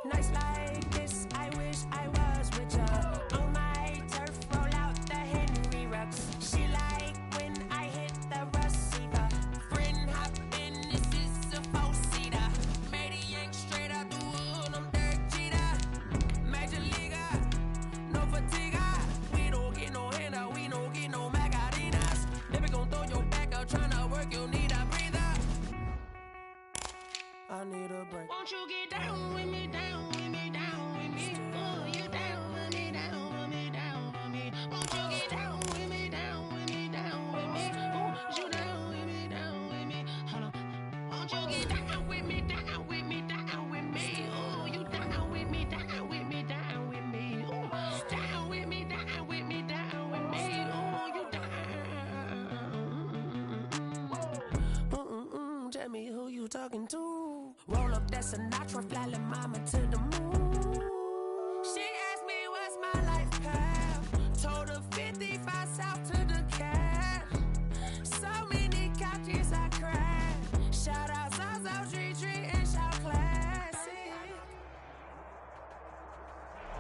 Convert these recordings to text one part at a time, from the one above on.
Nights like this, I wish I was with ya. On my turf, roll out the Henry Rux. She like when I hit the receiver. Friend hop in, this is a four-seater. Made a yank straight out the wood, I'm Derek Jeter. Major leaguer, no fatigue. We don't get no handout, we don't get no Macarinas. Never gon' throw your back out, tryna work, you need a breather. I need a break. Won't you get down with me, down with me, down with me? Oh, you down with me, down with me, down with me. Won't you get down with me, down with me, down with me? Oh, you down with me, down with me? Hold on. Won't you get down with me, down with me, down with me? Oh, you down with me, down with me, down with me? Oh, down with me, down with me, down with me? Oh, you down. Tell me who you talking to. Roll up that Sinatra, fly la mama to the moon. She asked me what's my life path. Told her 55 south to the cat. So many couches I cried. Shout out Zazo, Tree, and shout classic.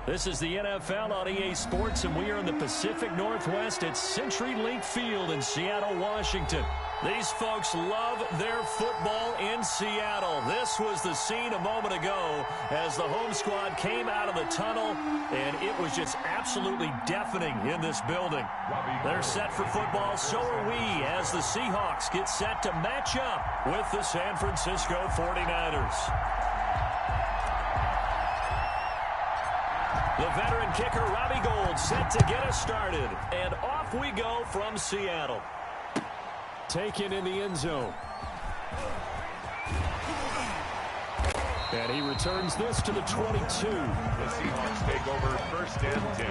This is the NFL on EA Sports, and we are in the Pacific Northwest at CenturyLink Field in Seattle, Washington. These folks love their football in Seattle. This was the scene a moment ago as the home squad came out of the tunnel, and it was just absolutely deafening in this building. They're set for football, so are we, as the Seahawks get set to match up with the San Francisco 49ers. The veteran kicker, Robbie Gould, set to get us started. And off we go from Seattle. Taken in the end zone. And he returns this to the 22. The Seahawks take over first and 10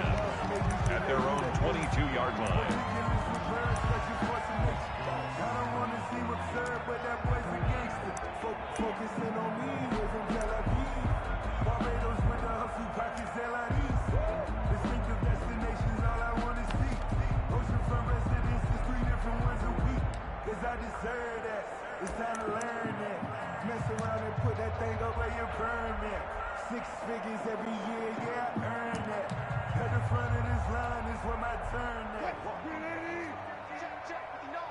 at their own 22-yard line. I don't want to seem absurd, but that boy's a gangster. Focusing on me, we're from Tel Aviv. Barbados with the hustle pockets, LIDs. This link of destinations, all I want to see. Oceanfront residences, 3 different ones a week. Cause I deserve that. It's time to learn that. Mess around and put that thing up where you burn that. 6 figures every year, yeah, I earn that. At the front of this line is where my turn at. Check. No.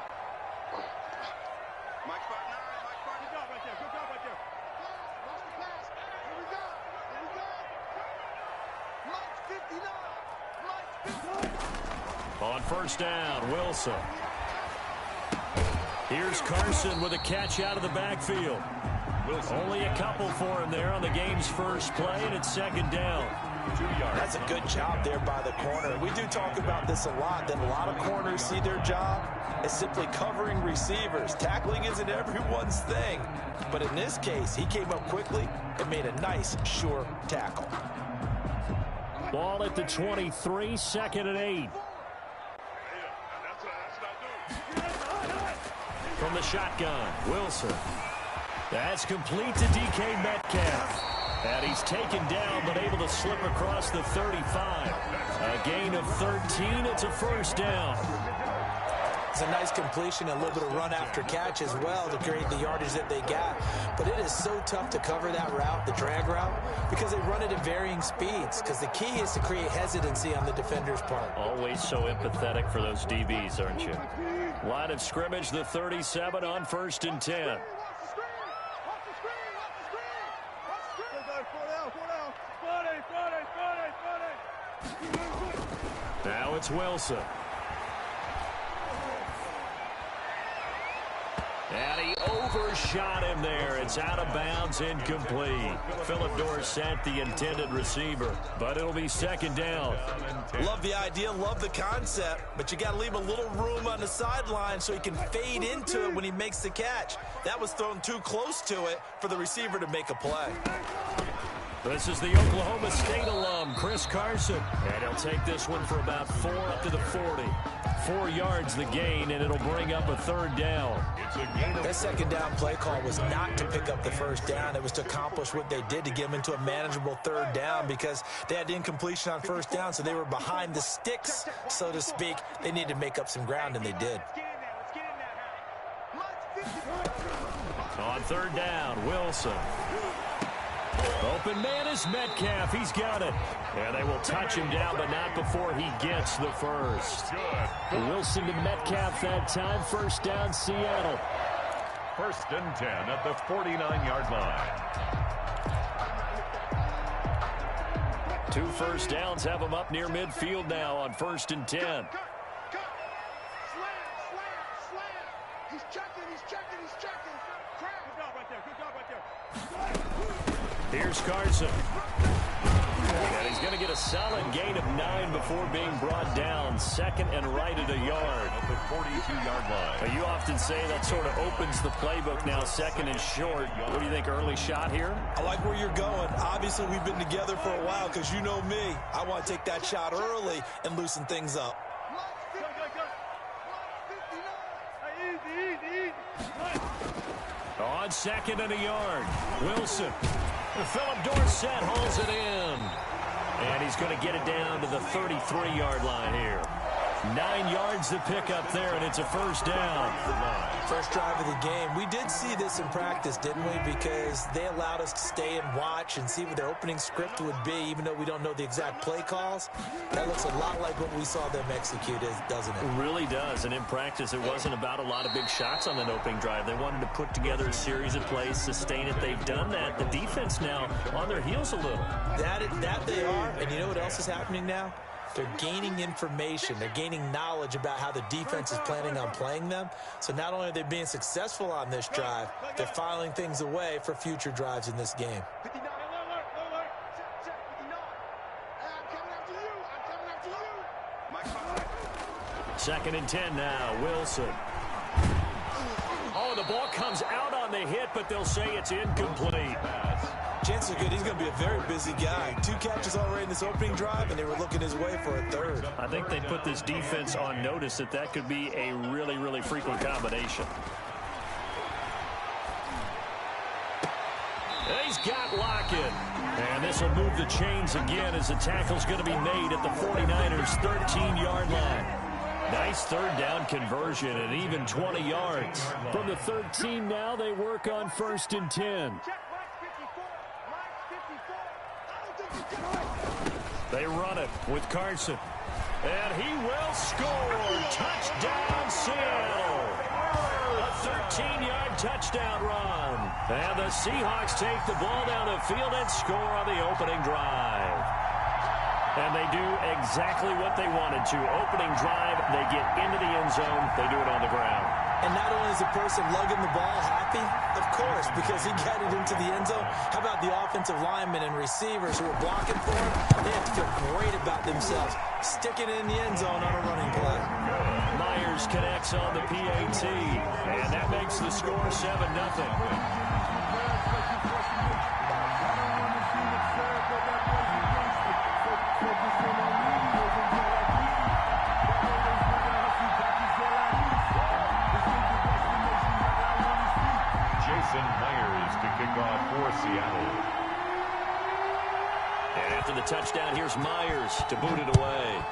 Mike spot 9. Mike spot. Good job right there. Watch the pass. Here we go. Mike 59. On first down, Wilson. Here's Carson with a catch out of the backfield. Wilson. Only a couple for him there on the game's first play, and it's second down. 2 yards. That's a good job there by the corner. We do talk about this a lot, that a lot of corners see their job as simply covering receivers. Tackling isn't everyone's thing. But in this case, he came up quickly and made a nice, sure tackle. Ball at the 23, second and 8. From the shotgun, Wilson. That's complete to DK Metcalf. And he's taken down, but able to slip across the 35. A gain of 13. It's a first down. It's a nice completion, a little bit of run after catch as well to create the yardage that they got. But it is so tough to cover that route, the drag route, because they run it at varying speeds. Because the key is to create hesitancy on the defender's part. Always so empathetic for those DBs, aren't you? Line of scrimmage, the 37 on first and 10. Now it's Wilson. And he overshot him there. It's out of bounds, incomplete. Philip Dorsett, the intended receiver, but it'll be second down. Love the idea, love the concept, but you got to leave a little room on the sideline so he can fade into it when he makes the catch. That was thrown too close to it for the receiver to make a play. This is the Oklahoma State alum, Chris Carson. And he'll take this one for about 4 up to the 40. 4 yards the gain, and it'll bring up a third down. That second down play call was not to pick up the first down. It was to accomplish what they did to get them into a manageable third down because they had incompletion on first down, so they were behind the sticks, so to speak. They needed to make up some ground, and they did. On third down, Wilson. Open man is Metcalf. He's got it. And they will touch him down, but not before he gets the first. Wilson to Metcalf that time. First down, Seattle. First and 10 at the 49-yard line. 2 first downs have him up near midfield now on first and 10. Slam. He's checking. Crap. Good job right there. Here's Carson. And he's going to get a solid gain of 9 before being brought down. Second and right at a yard. At the 42-yard line. You often say that sort of opens the playbook now, second and short. What do you think, early shot here? I like where you're going. Obviously, we've been together for a while because you know me. I want to take that shot early and loosen things up. On second and a yard, Wilson. Philip Dorsett hauls it in. And he's going to get it down to the 33-yard line here. 9 yards to pick up there, and it's a first down. First drive of the game. We did see this in practice, didn't we? Because they allowed us to stay and watch and see what their opening script would be, even though we don't know the exact play calls. That looks a lot like what we saw them execute, doesn't it? It really does, and in practice, it wasn't about a lot of big shots on that opening drive. They wanted to put together a series of plays, sustain it. They've done that. The defense now on their heels a little. That they are, and you know what else is happening now? They're gaining information. They're gaining knowledge about how the defense is planning on playing them. So not only are they being successful on this drive, they're filing things away for future drives in this game. 59, alert. Check, 59. I'm coming after you. Second and 10 now, Wilson. Oh, the ball comes out on the hit, but they'll say it's incomplete. Chances are good he's going to be a very busy guy. 2 catches already in this opening drive, and they were looking his way for a third. I think they put this defense on notice that could be a really, really frequent combination. And he's got Lockett. And this will move the chains again as the tackle's going to be made at the 49ers' 13-yard line. Nice third down conversion and even 20 yards. From the 13 now, they work on first and 10. They run it with Carson. And he will score. Touchdown, Seattle. A 13-yard touchdown run. And the Seahawks take the ball down the field and score on the opening drive. And they do exactly what they wanted to. Opening drive, they get into the end zone. They do it on the ground. And not only is the person lugging the ball happy, of course, because he got it into the end zone. How about the offensive linemen and receivers who are blocking for him? They have to feel great about themselves, sticking it in the end zone on a running play. Myers connects on the PAT, and that makes the score 7-0. Myers to kick off for Seattle. And after the touchdown, here's Myers to boot it away.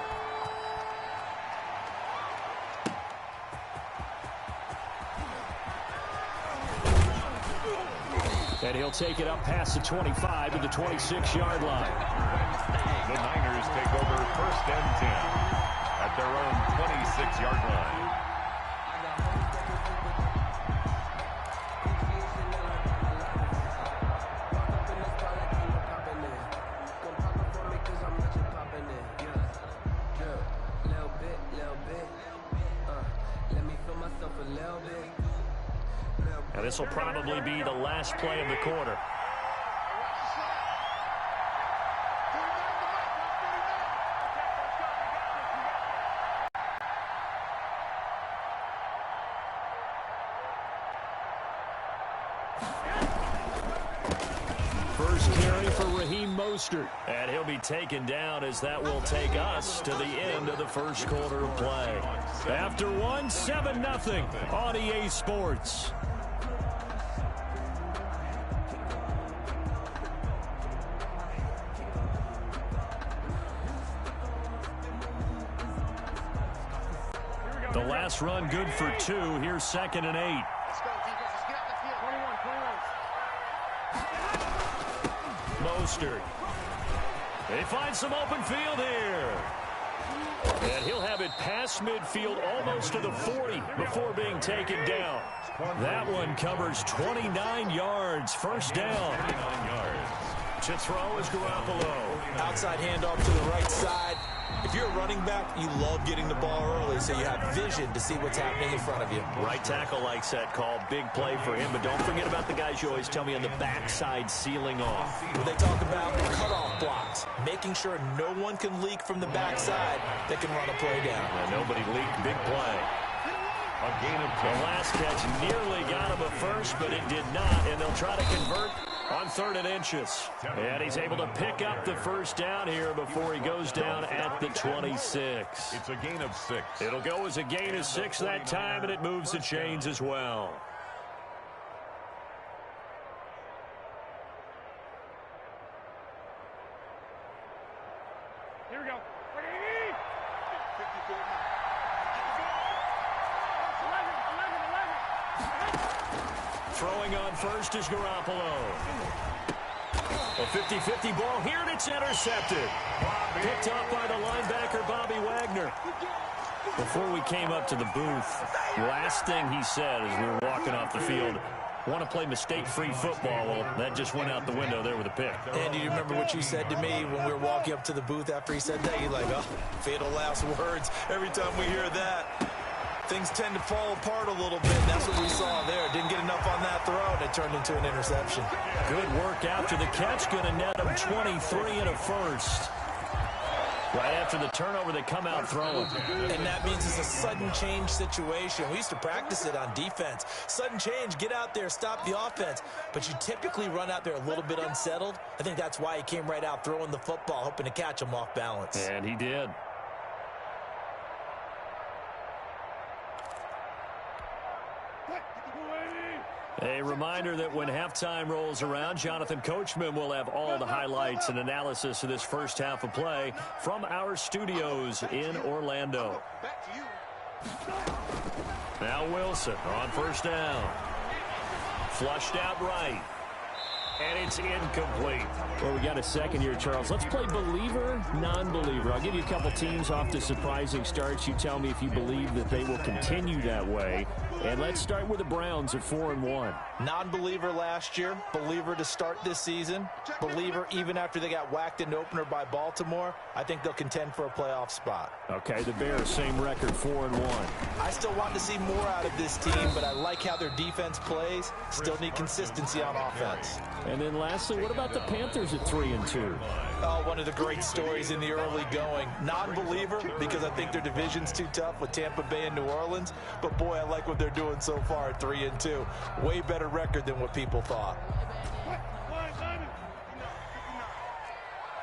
And he'll take it up past the 25 to the 26-yard line. The Niners take over first and 10 at their own 26-yard line. This will probably be the last play of the quarter. First carry for Raheem Mostert. And he'll be taken down as that will take us to the end of the first quarter of play. After one, 7-0 on EA Sports. The last run good for 2. Here's 2nd and 8. Let's go, defense. Let's get out the field. 21. Mostert. They find some open field here. And he'll have it past midfield almost to the 40 before being taken down. That one covers 29 yards. First down. 29 yards. To throw is Garoppolo. Outside handoff to the right side. If you're a running back, you love getting the ball early so you have vision to see what's happening in front of you. Right tackle likes that call. Big play for him. But don't forget about the guys you always tell me on the backside sealing off. They talk about cutoff blocks, making sure no one can leak from the backside that can run a play down. And nobody leaked. Big play. A gain of 10. The last catch nearly got him a first, but it did not. And they'll try to convert on 3rd and inches. And he's able to pick up the first down here before he goes down at the 26. It's a gain of 6. It'll go as a gain of 6 that time, and it moves the chains as well. Here we go. Throwing on first is Garoppolo. A 50-50 ball here, and it's intercepted. Picked up by the linebacker, Bobby Wagner. Before we came up to the booth, last thing he said as we were walking off the field, want to play mistake-free football. Well, that just went out the window there with a pick. Andy, you remember what you said to me when we were walking up to the booth after he said that? You're like, oh, fatal last words. Every time we hear that, things tend to fall apart a little bit. That's what we saw there. Didn't get enough on that throw, and it turned into an interception. Good work after the catch. Going to net him 23 and a first. Right after the turnover, they come out throwing. And that means it's a sudden change situation. We used to practice it on defense. Sudden change, get out there, stop the offense. But you typically run out there a little bit unsettled. I think that's why he came right out throwing the football, hoping to catch him off balance. And he did. A reminder that when halftime rolls around, Jonathan Coachman will have all the highlights and analysis of this first half of play from our studios in Orlando. Back to you. Now Wilson on first down. Flushed out right. And it's incomplete. Well, we got a second here, Charles. Let's play believer, non-believer. I'll give you a couple teams off to surprising starts. You tell me if you believe that they will continue that way. And let's start with the Browns at 4-1. Non-believer last year, believer to start this season, believer even after they got whacked in opener by Baltimore. I think they'll contend for a playoff spot. Okay, the Bears, same record, 4-1. I still want to see more out of this team, but I like how their defense plays. Still need consistency on offense. And then lastly, what about the Panthers at 3-2? Oh, one of the great stories in the early going. Non-believer because I think their division's too tough with Tampa Bay and New Orleans. But boy, I like what they're doing so far at 3-2. Way better record than what people thought.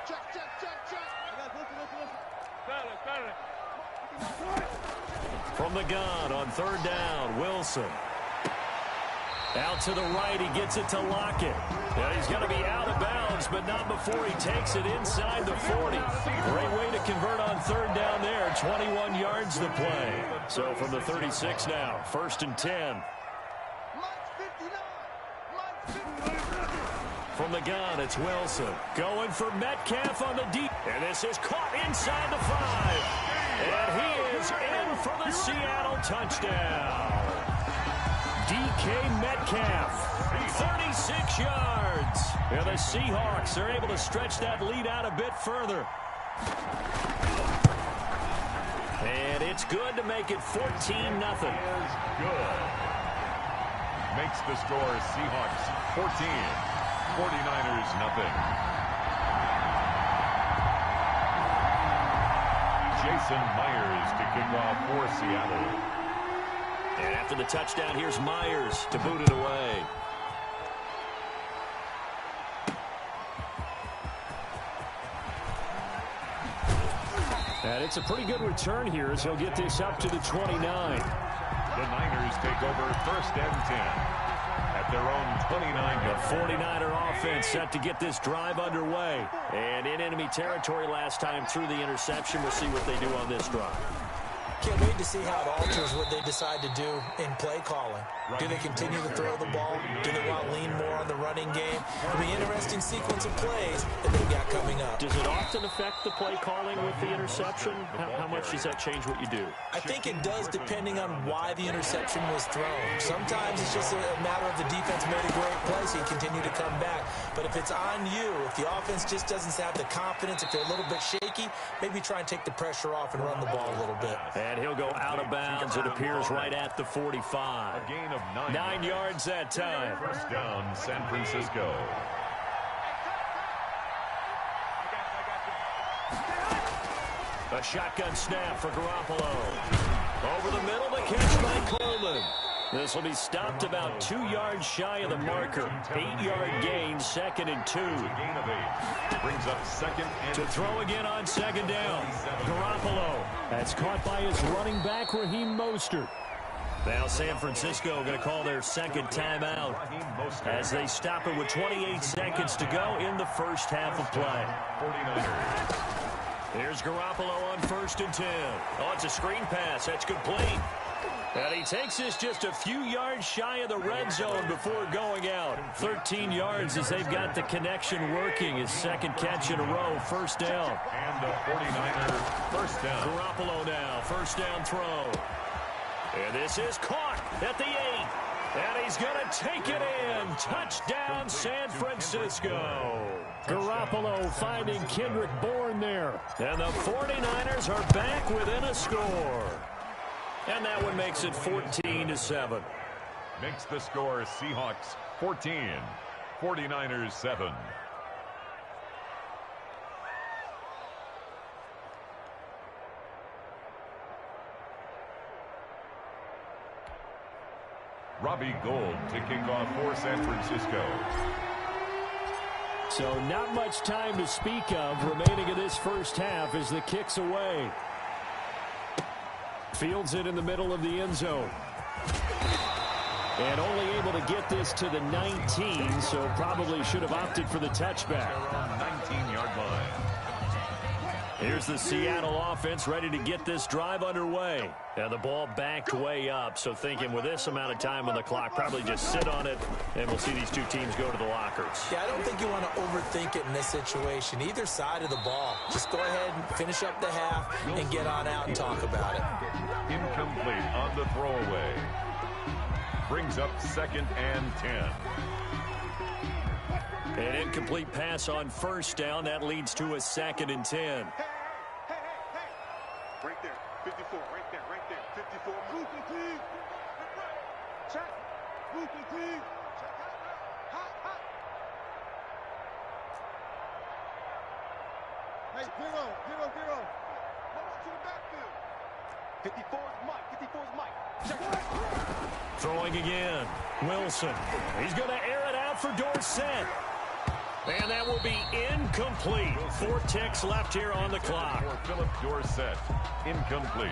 Check, check, check, check. From the gun on third down, Wilson. Out to the right, he gets it to Lockett. And he's going to be out of bounds, but not before he takes it inside the 40. Great way to convert on third down there. 21 yards the play. So from the 36 now, 1st and 10. From the gun, it's Wilson. Going for Metcalf on the deep. And this is caught inside the 5. And he is in for the Seattle touchdown. DK Metcalf, 36 yards. And the Seahawks are able to stretch that lead out a bit further. And it's good to make it 14-0. Good. Makes the score Seahawks 14, 49ers nothing. Jason Myers to kick off for Seattle. And after the touchdown, here's Myers to boot it away. And it's a pretty good return here as he'll get this up to the 29. The Niners take over first and 10 at their own 29. The 49er offense set to get this drive underway. And in enemy territory last time through the interception. We'll see what they do on this drive. Can't wait to see how it alters what they decide to do in play calling. Do they continue to throw the ball? Do they want to lean more on the running game? It'll be an interesting sequence of plays that they've got coming up. Does it often affect the play calling with the interception? How much does that change what you do? I think it does depending on why the interception was thrown. Sometimes it's just a matter of the defense made a great play, so you continue to come back. But if it's on you, if the offense just doesn't have the confidence, if they're a little bit shaky, maybe try and take the pressure off and run the ball a little bit. And he'll go out of bounds. It appears right at the 45. A gain of 9 yards that time. First down, San Francisco. A shotgun snap for Garoppolo. Over the middle, the catch by Coleman. This will be stopped about 2 yards shy of the marker. 8-yard gain, 2nd and 2. Gain of 8. Brings up second and To throw again on 2nd down. Garoppolo. That's caught by his running back, Raheem Mostert. Now San Francisco going to call their second timeout as they stop it with 28 seconds to go in the first half of play. 49ers. Here's Garoppolo on 1st and 10. Oh, it's a screen pass. That's complete. And he takes this just a few yards shy of the red zone before going out. 13 yards as they've got the connection working. His second catch in a row, first down. And the 49ers first down. Garoppolo now, first down throw. And this is caught at the 8. And he's going to take it in. Touchdown, San Francisco. Garoppolo finding Kendrick Bourne there. And the 49ers are back within a score. And that one makes it 14-7. Makes the score Seahawks 14, 49ers 7. Robbie Gould to kick off for San Francisco. So not much time to speak of remaining in this first half as the kick's away. Fields it in the middle of the end zone. And only able to get this to the 19, so probably should have opted for the touchback. Around 19-yard line. Here's the Seattle offense ready to get this drive underway. And the ball backed way up, so thinking with this amount of time on the clock, probably just sit on it, and we'll see these two teams go to the lockers. Yeah, I don't think you want to overthink it in this situation. Either side of the ball. Just go ahead and finish up the half and get on out and talk about it. Incomplete on the throwaway. Brings up 2nd and 10. An incomplete pass on first down. That leads to a 2nd and 10. Right there, 54, right there, 54. Move the team. Check. Move the team. Check. Hot, hot. Hey, zero. Come on to the backfield. 54 is Mike. 54 is Mike. Check. Throwing again. Wilson. He's going to air it out for Dorsett. And that will be incomplete. 4 ticks left here on the clock. For Philip Dorsett, incomplete.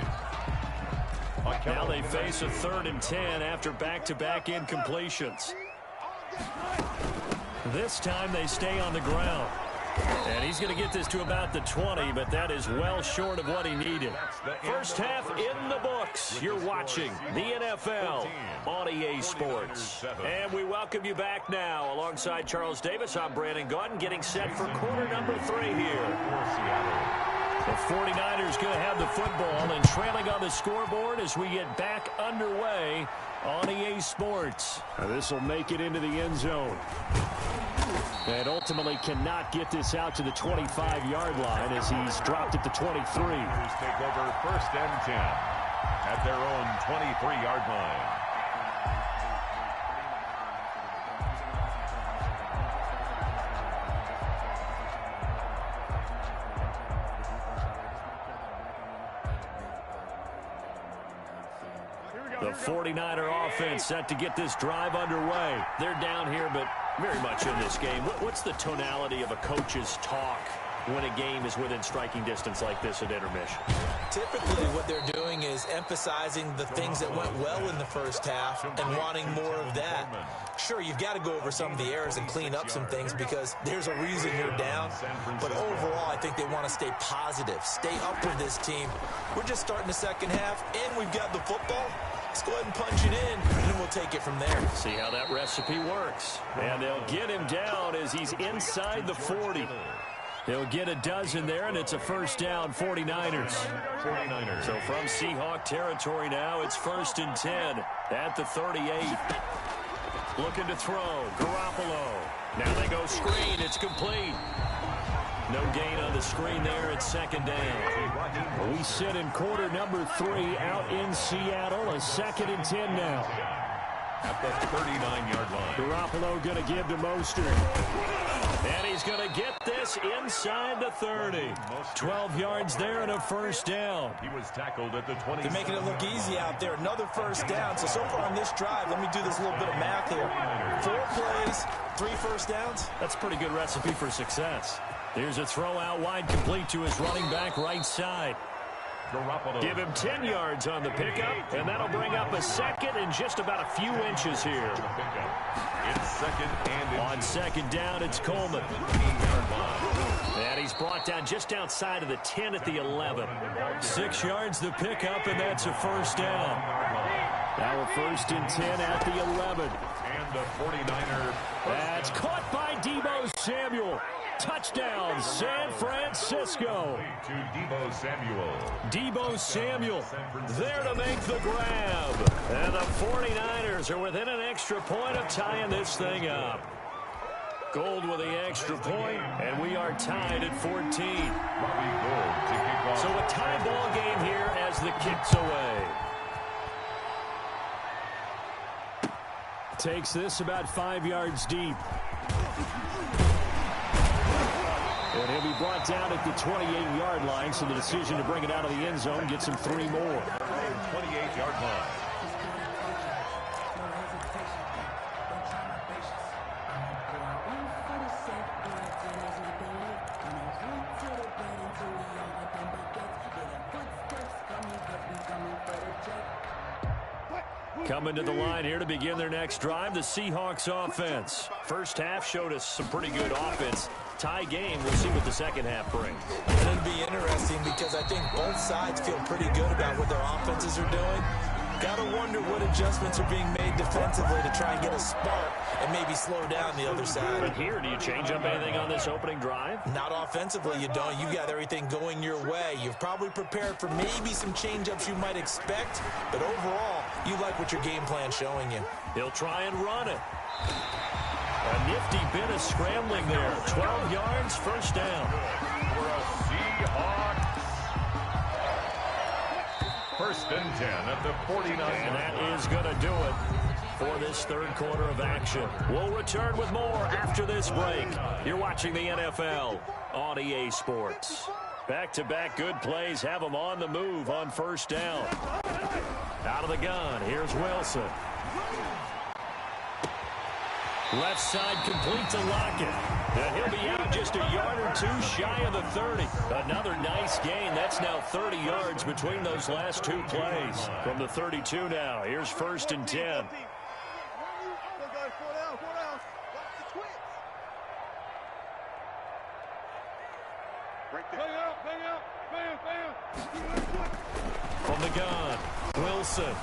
Now they face a 3rd and 10 after back-to-back incompletions. This time they stay on the ground. And he's going to get this to about the 20, but that is well short of what he needed. First half in the books. You're watching the NFL on EA Sports. And we welcome you back now. Alongside Charles Davis, I'm Brandon Gaudin, getting set for quarter number 3 here. The 49ers going to have the football and trailing on the scoreboard as we get back underway on EA Sports. This will make it into the end zone. And ultimately cannot get this out to the 25-yard line as he's dropped at the 23. Take over first and 10 at their own 23-yard line. The 49er offense set to get this drive underway. They're down here, but very much in this game. What's the tonality of a coach's talk when a game is within striking distance like this at intermission? Typically, what they're doing is emphasizing the things that went well in the first half and wanting more of that. Sure, you've got to go over some of the errors and clean up some things because there's a reason you're down. But overall, I think they want to stay positive, stay up with this team. We're just starting the second half, and we've got the football. Let's go ahead and punch it in, and then we'll take it from there. See how that recipe works. And they'll get him down as he's inside the 40. He'll get a dozen there, and it's a first down, 49ers. So from Seahawk territory now, it's 1st and 10 at the 38. Looking to throw, Garoppolo. Now they go screen, it's complete. No gain on the screen there at 2nd down. We sit in quarter number 3 out in Seattle, a 2nd and 10 now. At the 39-yard line. Garoppolo going to give to Mostert. And he's going to get this inside the 30. 12 yards there and a first down. He was tackled at the 20. They're making it look easy out there. Another first down. So far on this drive, let me do this little bit of math here. 4 plays, 3 first downs. That's a pretty good recipe for success. Here's a throw out wide, complete to his running back right side. Garoppolo. Give him 10 yards on the pickup, and that'll bring up a second and just about a few inches here. It's 2nd and On 2nd down, it's Coleman. And he's brought down just outside of the 10 at the 11. 6 yards the pickup, and that's a first down. Now a 1st and 10 at the 11. And the 49er. That's caught by Deebo Samuel. Touchdown, San Francisco. To Deebo Samuel. Deebo Samuel there to make the grab. And the 49ers are within an extra point of tying this thing up. Gold with the extra point, and we are tied at 14. Robbie Gould to kick off. So a tie ball game here as the kick's away. Takes this about 5 yards deep. And he'll be brought down at the 28-yard line, so the decision to bring it out of the end zone gets him 3 more. 28-yard line. Coming to the line here to begin their next drive, the Seahawks offense. First half showed us some pretty good offense. Tie game, we'll see what the second half brings. It'll be interesting because I think both sides feel pretty good about what their offenses are doing. Gotta wonder what adjustments are being made defensively to try and get a spark and maybe slow down the other side. But here, do you change up anything on this opening drive? Not offensively, you don't. You got everything going your way. You've probably prepared for maybe some change-ups you might expect, but overall, you like what your game plan's showing you. He'll try and run it. A nifty bit of scrambling there. 12 yards, first down. For a Seahawks. 1st and 10 at the 49. And that is going to do it for this third quarter of action. We'll return with more after this break. You're watching the NFL on EA Sports. Back-to-back good plays have them on the move on first down. Out of the gun, here's Wilson. Left side complete to Lockett. And he'll be out just a yard or 2 shy of the 30. Another nice gain. That's now 30 yards between those last 2 plays. From the 32 now, here's 1st and 10. From the gun, Wilson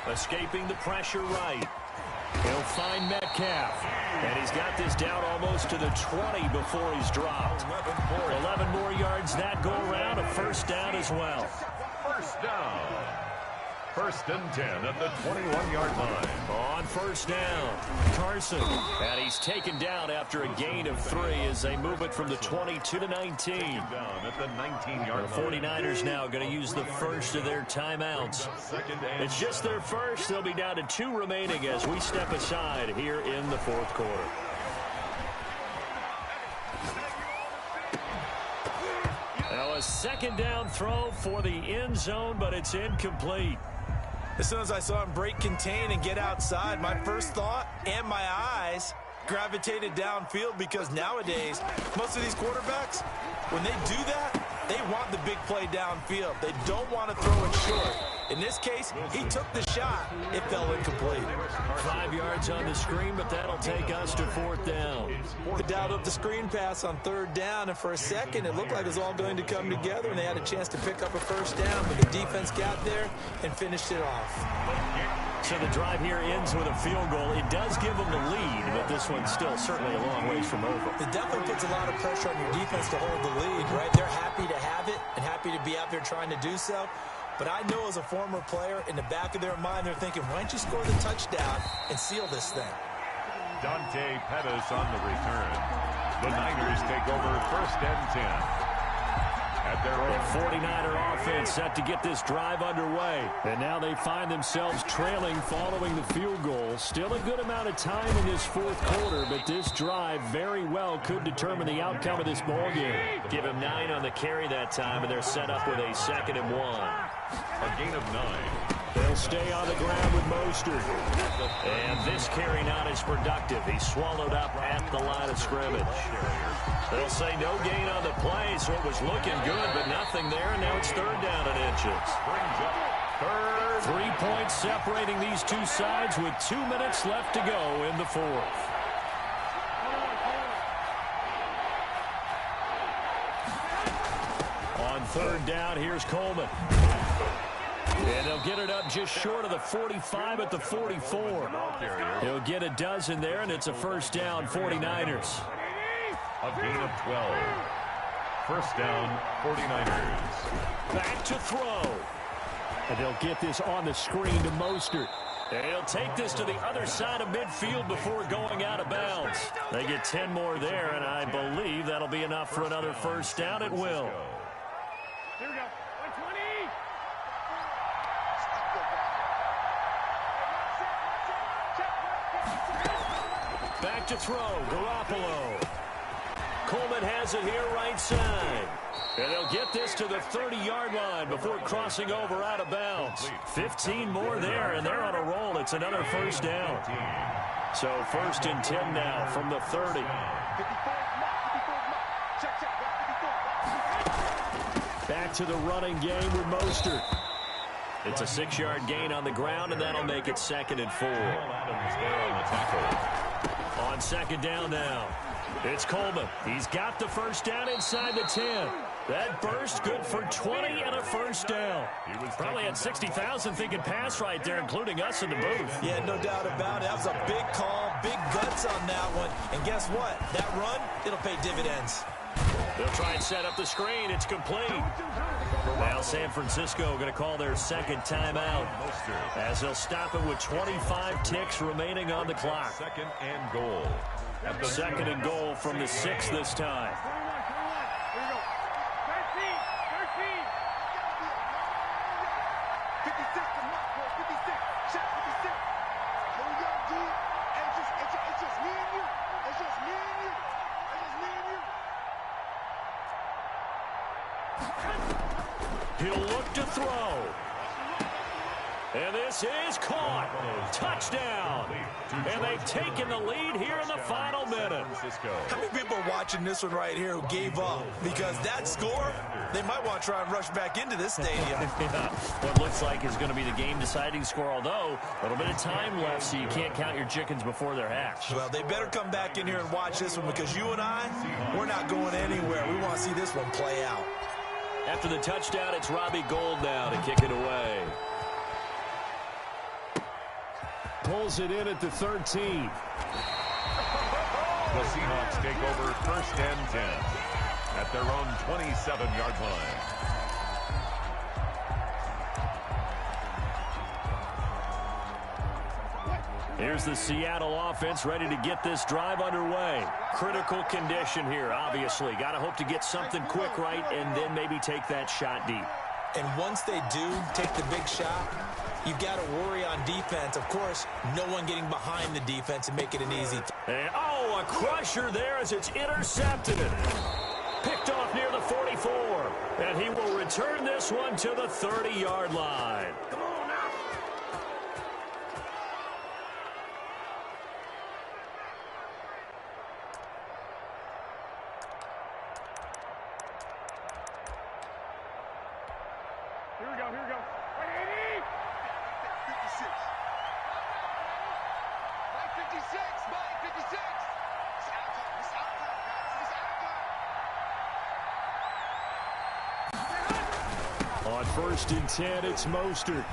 escaping the pressure right. He'll find Metcalf. And he's got this down almost to the 20 before he's dropped. 11 more yards that go around. A first down as well. First down. 1st and 10 at the 21-yard line. On first down, Carson. And he's taken down after a gain of 3 as they move it from the 22 to 19. Down at the 19-yard The line. 49ers now going to use the first of their timeouts. 2nd and It's just their first. They'll be down to 2 remaining as we step aside here in the fourth quarter. Now a second down throw for the end zone, but it's incomplete. As soon as I saw him break contain and get outside, my first thought and my eyes gravitated downfield, because nowadays, most of these quarterbacks, when they do that, they want the big play downfield. They don't want to throw it short. In this case, he took the shot. It fell incomplete. 5 yards on the screen, but that'll take us to 4th down. They dialed up the screen pass on 3rd down, and for a second, it looked like it was all going to come together, and they had a chance to pick up a 1st down, but the defense got there and finished it off. So the drive here ends with a field goal. It does give them the lead, but this one's still certainly a long ways from over. It definitely puts a lot of pressure on your defense to hold the lead, right? They're happy to have it and happy to be out there trying to do so. But I know as a former player, in the back of their mind, they're thinking, why don't you score the touchdown and seal this thing? Dante Pettis on the return. The Niners take over 1st and 10. At their own 49er offense set to get this drive underway. And now they find themselves trailing following the field goal. Still a good amount of time in this 4th quarter, but this drive very well could determine the outcome of this ball game. Give him 9 on the carry that time, and they're set up with a 2nd and 1. A gain of 9. They'll stay on the ground with Mostert. And this carry not as productive. He's swallowed up at the line of scrimmage. They'll say no gain on the play, so it was looking good, but nothing there, and now it's 3rd down and inches. Brings up 3rd. 3 points separating these two sides with 2 minutes left to go in the 4th. On 3rd down, here's Coleman. And they'll get it up just short of the 45 at the 44. He'll get a dozen there, and it's a 1st down, 49ers. A gain of 12. 1st down, 49ers. Back to throw. And they'll get this on the screen to Mostert. And he'll take this to the other side of midfield before going out of bounds. They get 10 more there, and I believe that'll be enough for another 1st down. It will. Here we go. 120. Back to throw, Garoppolo. Coleman has it here right side. And they'll get this to the 30-yard line before crossing over out of bounds. 15 more there, and they're on a roll. It's another 1st down. So 1st and 10 now from the 30. Back to the running game with Mostert. It's a 6-yard gain on the ground, and that'll make it 2nd and 4. Adams there on the tackle. On 2nd down now. It's Coleman. He's got the 1st down inside the 10. That burst good for 20 and a 1st down. Probably had 60,000 thinking pass right there, including us in the booth. Yeah, no doubt about it. That was a big call, big guts on that one. And guess what? That run, it'll pay dividends. They'll try and set up the screen. It's complete. Now San Francisco going to call their 2nd timeout as they'll stop it with 25 ticks remaining on the clock. 2nd and goal. 2nd and goal from the 6 this time. Here we go. 13. 56 to Mark, bro. 56. Shot 56. Yo, young G. It's just me and you. It's just me and you. It's just me and you. He'll look to throw. And this is caught. Touchdown. And they've taken the lead here in the final minute. How many people are watching this one right here who gave up? Because that score, they might want to try and rush back into this stadium. Yeah. What looks like is going to be the game-deciding score, although a little bit of time left, so you can't count your chickens before they're hatched. Well, they better come back in here and watch this one, because you and I, we're not going anywhere. We want to see this one play out. After the touchdown, it's Robbie Gould now to kick it away. Pulls it in at the 13. The Seahawks take over 1st and 10 at their own 27-yard line. Here's the Seattle offense ready to get this drive underway. Critical condition here, obviously. Got to hope to get something quick right and then maybe take that shot deep. And once they do take the big shot, you've got to worry on defense. Of course, no one getting behind the defense and make it an easy. And, a crusher there as it's intercepted. Picked off near the 44. And he will return this one to the 30-yard line. go. 80. 56. Mike 56. Mike 56. It's out time. It's out time, guys. It's out time. On 1st and 10, it's Mostert.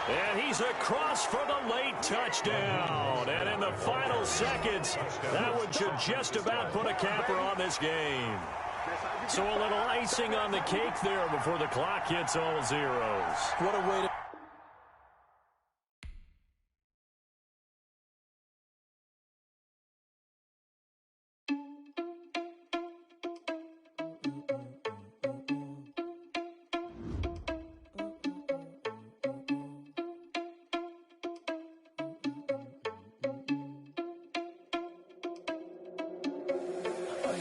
And he's across for the late touchdown. And in the final seconds, that one should just about put a capper on this game. So a little icing on the cake there before the clock hits all zeros. What a way to...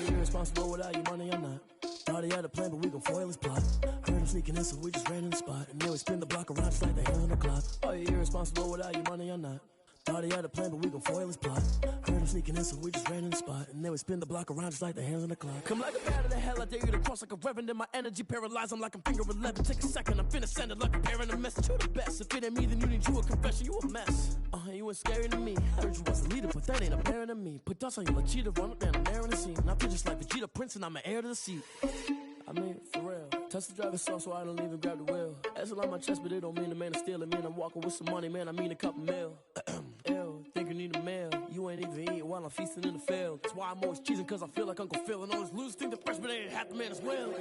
Irresponsible without your money, I'm not. Thought he had a plan, but we gon' foil his plot. Heard him sneaking in, so we just ran in the spot. And then we spin the block around just like the hands on the clock. Oh, you're irresponsible without your money, I'm not. Thought he had a plan, but we gon' foil his plot. Heard him sneaking in, so we just ran in the spot. And then we spin the block around just like the hands on the clock. Come like a bat of the hell, I dare you to cross like a reverend. In my energy paralyzed, I'm like I'm finger 11. Take a second, I'm finna send it like a parent a message. You the best, if it ain't me, then you need you a confession. You a mess. You ain't scary to me. Heard you was a leader, but that ain't apparent to me. Put dust on you like cheetah, run up down, I'm there in the scene. And I feel just like Vegeta Prince, and I'm an heir to the seat. I mean, for real. Touch the driver's soft, so I don't even grab the wheel. That's on my chest, but it don't mean the man is stealing. Man, I'm walking with some money, man, I mean a couple mil. Ew, think you need a meal. You ain't even eating while I'm feasting in the field. That's why I'm always cheesing, cause I feel like Uncle Phil. And all those losers think the freshman ain't half the man as well.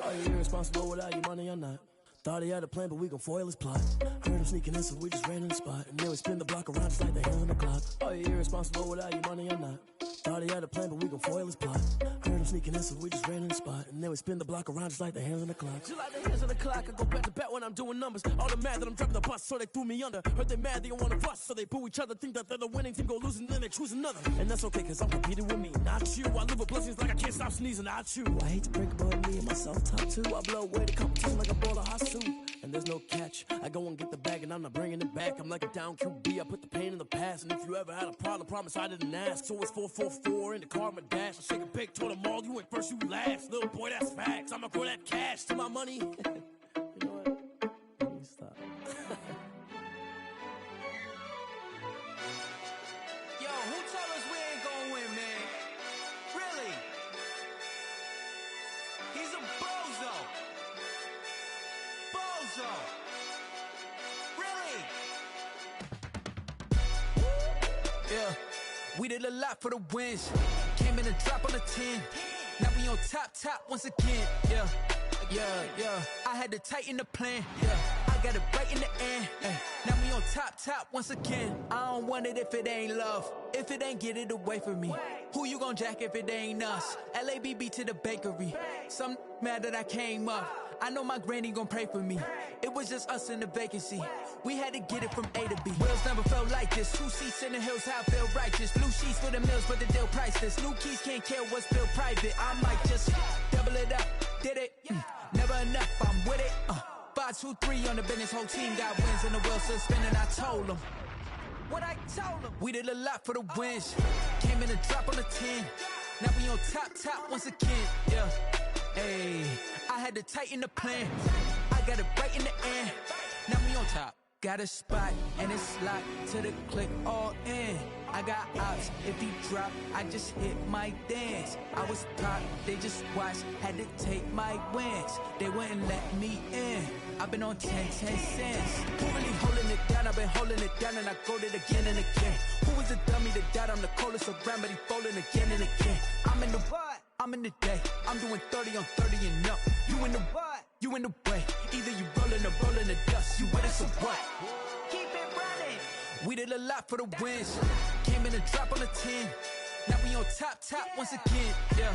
Oh, you're irresponsible without your money, I'm not. Thought he had a plan, but we gon' foil his plot. Heard him sneaking in, so we just ran in the spot. And then we spin the block around just like the hands on the clock. Oh, you're irresponsible without your money, I'm not. Thought he had a plan, but we gon' foil his plot. Heard him sneaking in, so we just ran in the spot. And then we spin the block around just like the hands on the clock. Just like the hands on the clock, I go back to back when I'm doing numbers. All the mad that I'm driving the bus, so they threw me under. Heard they mad, they don't wanna bust, so they boo each other. Think that they're the winning team, go losing, then they choose another. And that's okay, cause I'm competing with me, not you. I live with blessings like I can't stop sneezing, not you. I hate to break about me and myself top two. I blow away the competition like a ball of hot soup. And there's no catch. I go and get the bag and I'm not bringing it back. I'm like a down QB. I put the pain in the past. And if you ever had a problem, promise I didn't ask. So it's 444 in the car, my dash. I shake a big, told them all, you went first, you last. Little boy, that's facts. I'ma grow that cash to my money. You know what? Let me stop. Yo, who told us we ain't gonna win, man? Really? He's a bozo. Bozo. Really? Yeah, we did a lot for the wins. Came in a drop on the 10. Now we on top once again. Yeah. I had to tighten the plan. Yeah, I got it right in the end. Now we on top once again. I don't want it if it ain't love. If it ain't, get it away from me. Who you gon' jack if it ain't us? LABB to the bakery. Some mad that I came up. I know my granny gon' pray for me. It was just us in the vacancy. We had to get it from A to B. Wheels never felt like this. 2 seats in the hills, how I feel righteous. Blue sheets for the mills, but the deal priceless. New keys can't care what's still private. I might just double it up. Did it? Never enough, I'm with it. 5, 2, 3 on the business. Whole team got wins and the wheels still spinning. I told them what I told them. We did a lot for the wins. Came in a drop on the 10. Now we on top once again. Yeah. Hey, I had to tighten the plan. I got it right in the end. Now we on top. Got a spot and it's locked to the click all in. I got ops, if he drop, I just hit my dance. I was top, they just watched, had to take my wins. They wouldn't let me in. I've been on 10 cents. Who really holding it down? I've been holding it down and I go it again and again. Who was a dummy to doubt? I'm the coldest around, but he folding again and again. I'm in the what? I'm in the day. I'm doing 30 on 30 and up. You in the what? You in the way. Either you rolling or rolling the dust. You with us or what? Keep it running. We did a lot for the wins. Came in a drop on the 10. Now we on top once again. Yeah.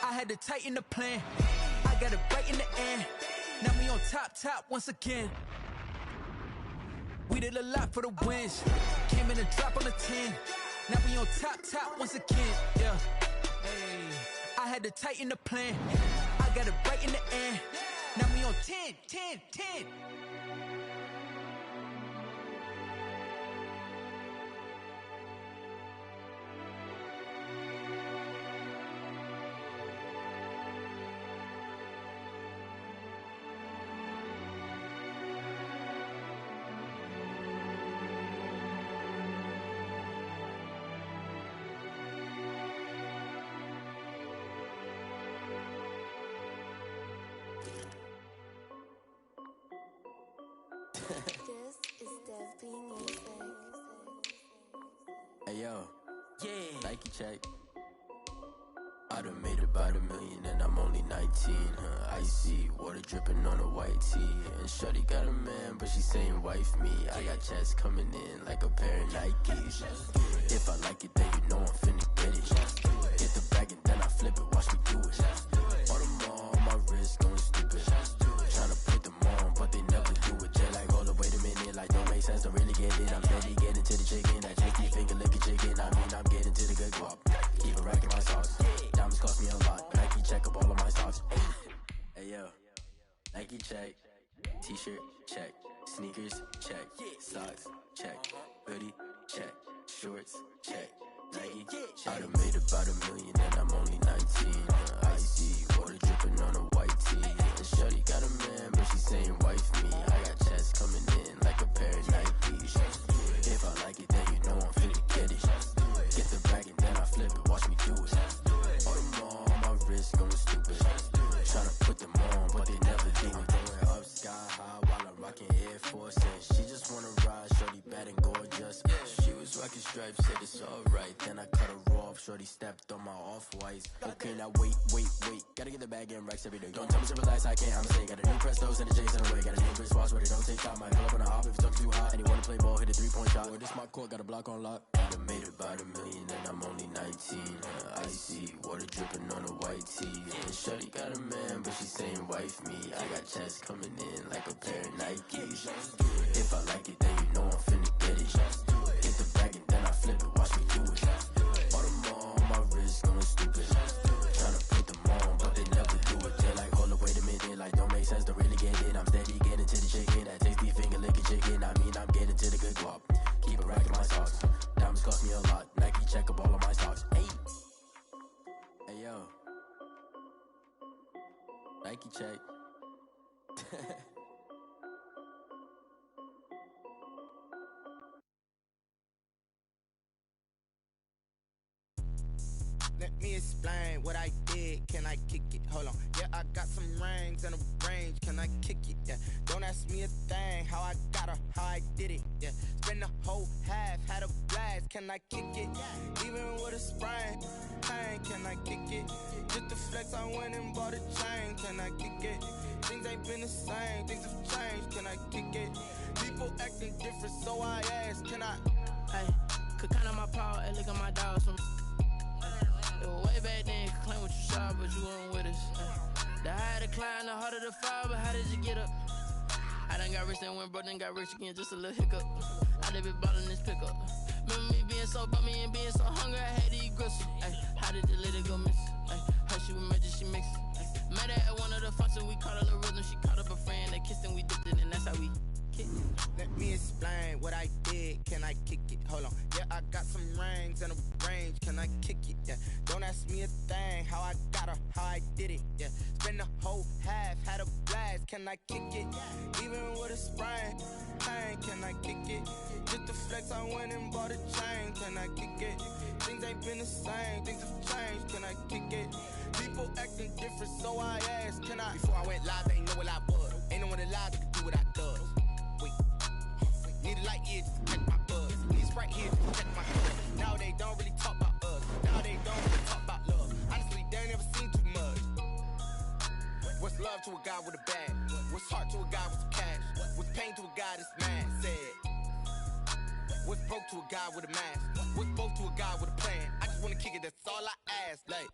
I had to tighten the plan. I got it right in the end. Now we on top once again. We did a lot for the wins. Came in a drop on the 10. Now we on top once again. Yeah. Hey, I had to tighten the plan. I got it right in the end. Now we on 10. yo, yeah, Nike check. I done made about $1 million and I'm only 19. Icy water dripping on a white tee. And shorty got a man, but she saying wife me. I got checks coming in like a pair of Nikes. If I like it, then you know I'm finna get it. Get the bag and then I flip it, watch me do it. All them all on my wrist going stupid. Tryna put them on, but they never do it. They're like, hold up, wait a minute, like don't make sense, don't really get it. I'm steady getting to the chicken, that tasty finger licking chicken. I mean, I'm getting to the good guap. Keep a rack in my sauce. Diamonds cost me a lot. Nike check up all of my socks. Hey yo, Nike check. T-shirt check. Sneakers check. Socks check. Hoodie check. Shorts check. Nike check. I done made about $1 million and I'm only 19. Icy water dripping on a white tee. And shorty got a man, but she saying wife me. I got checks coming in like a pair of Nikes. If I like it, then you know I'm finna get it. Get the bag and then I flip it, watch me do it. All them all on my wrist going stupid. Tryna put them on, but they never do it. Going up sky high while I'm rocking Air Force. And she just wanna ride, shorty bad and gorgeous. She was rocking stripes, said it's alright. Then I cut her off, shorty stepped on my off-whites. Okay, now wait. Gotta get the bag and racks every day. Don't tell me to relax, I can't, I'm saying. Got a new Prestos and a Jason away. Got a new wrist watch where they don't take time. Might pull up on a hop if it's talking too hot. And he wanna play ball, hit a 3-point shot. Or this my court, got a block on lock. I done made about $1 million and I'm only 19. Icy water dripping on a white tee. And shorty got a man, but she saying wife me. I got checks coming in like a pair of Nikes. If I like it, then you know I'm finna get it. Get the bag and then I flip it, watch me do it. All them all on my wrist going stupid. Tryna put them on, but they never do it. They're like, hold up, wait a minute, like don't make sense, don't really get it. I'm steady getting to the chicken, that tasty finger licking chicken. I mean, I'm getting to the good guap. Keep a rack in my socks. Diamonds cost me a lot. Nike check up all of my socks. Hey yo, Nike check. Let me explain what I did. Can I kick it? Hold on. Yeah, I got some rings and a range. Can I kick it? Yeah. Don't ask me a thing. How I got her, how I did it. Yeah. Spend the whole half, had a blast. Can I kick it? Even with a sprain. Pain, can I kick it? Just to flex, I went and bought a chain. Can I kick it? Things ain't been the same. Things have changed. Can I kick it? People acting different, so I ask. Can I? Hey, could count on my power and look at my dogs from. Way back then, you could claim what you saw, but you weren't with us. The higher the climb, the harder the fall, but how did you get up? I done got rich, then went broke, then got rich again, just a little hiccup. I done been ballin' this pickup. Remember me being so bummy and being so hungry, I had to eat gristle. Ay, how did the lady go miss? Ay, how she was magic, she mixed. Met her at one of the functions, we caught a little rhythm, she caught up a friend, they kissed and we dipped it, and that's how we kicked it. Let me explain what I did. Can I kick it? Hold on. Yeah, I got some rings and a range. Can I kick it? Yeah. Don't ask me a thing. How I got her, how I did it. Yeah. Spend the whole half, had a blast. Can I kick it? Even with a sprain. Pain, can I kick it? Just to flex, I went and bought a chain. Can I kick it? Things ain't been the same. Things have changed. Can I kick it? People acting different, so I asked. Can I? Before I went live, they ain't know what I was. Ain't no one alive that could do what I does. Need a light here just to check my buzz. Need a Sprite here just to check my buzz. Now they don't really talk about us. Now they don't really talk about love. Honestly, they ain't never seen too much. What's love to a guy with a bag? What's heart to a guy with some cash? What's pain to a guy that's mad? Said. What's broke to a guy with a mask? What's broke to a guy with a plan? I just wanna kick it, that's all I ask. Like,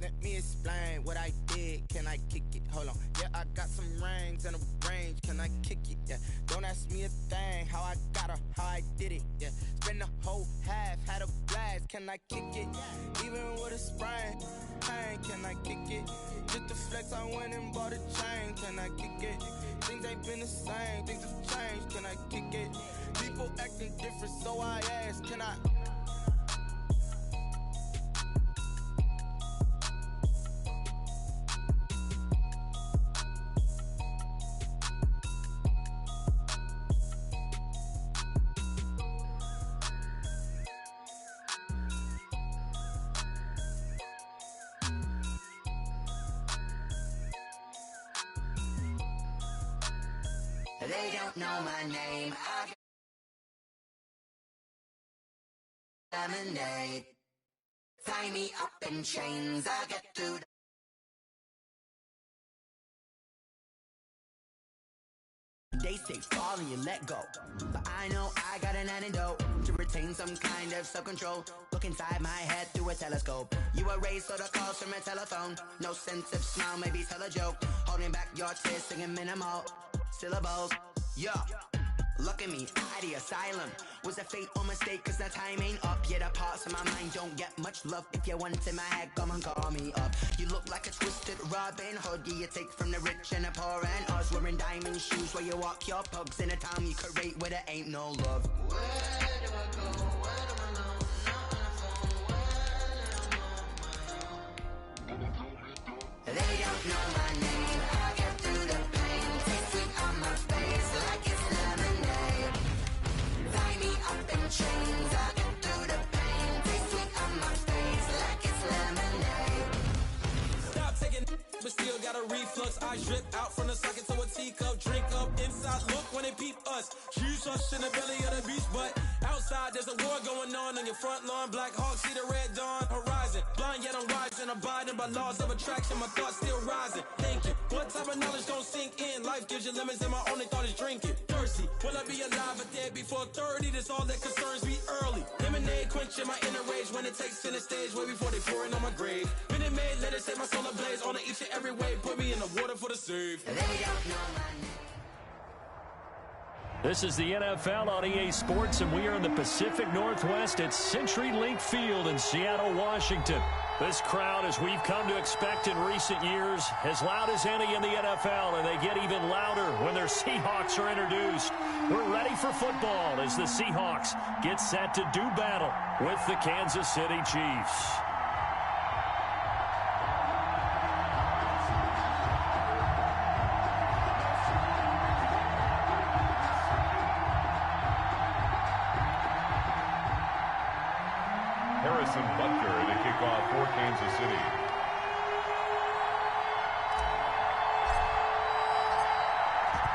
let me explain what I did. Can I kick it? Hold on. Yeah, I got some rings and a range. Can I kick it? Yeah. Don't ask me a thing. How I got her, how I did it. Yeah. Spend the whole half, had a blast. Can I kick it? Even with a sprain. Pain, can I kick it? Just to flex, I went and bought a chain. Can I kick it? Things ain't been the same. Things have changed. Can I kick it? People acting different, so I ask. Can I? They don't know my name. lemonade. Tie me up in chains, I'll get through. They say fall and you let go, but I know I got an antidote to retain some kind of self-control. Look inside my head through a telescope. You erase all the calls from a telephone. No sense of smile, maybe tell a joke. Holding back your tears, singing minimal syllables. Yo, look at me, out the asylum. Was a fate or mistake, cause the time ain't up. Yet the parts of my mind don't get much love. If you want in my head, come and call me up. You look like a twisted Robin Hood. You take from the rich and the poor and us. Wearing diamond shoes where you walk your pugs. In a town you create where there ain't no love. Where do I go? Where do I know? Not on the phone. Where do I know? They don't know my name. I'll get through the pain. Taste sweet on my face like it's lemonade. Tie me up in chains, I'll get through the pain. Taste sweet on my face like it's lemonade. Stop taking, but still got a reflux. I drip out from the socket to a teacup. Drink up inside, look when they peep us. Shoes us in the belly of the beach, but outside there's a war going on your front lawn. Black Hawk, see the red dawn horizon. Blind yet I'm rising, abiding by laws of attraction. My thoughts still rising. Thinking, what type of knowledge gon' sink in? Life gives you lemons and my only thought is drinking. Thirsty, will I be alive or dead before 30? That's all that concerns me early. Lemonade quenching my inner rage when it takes center stage way before they pour it on my grave. Minute Maid, let it set my soul ablaze on each and every way. Put me in the water for the save. They don't know my name. This is the NFL on EA Sports, and we are in the Pacific Northwest at CenturyLink Field in Seattle, Washington. This crowd, as we've come to expect in recent years, as loud as any in the NFL, and they get even louder when their Seahawks are introduced. We're ready for football as the Seahawks get set to do battle with the Kansas City Chiefs. Harrison Butker, the kickoff for Kansas City.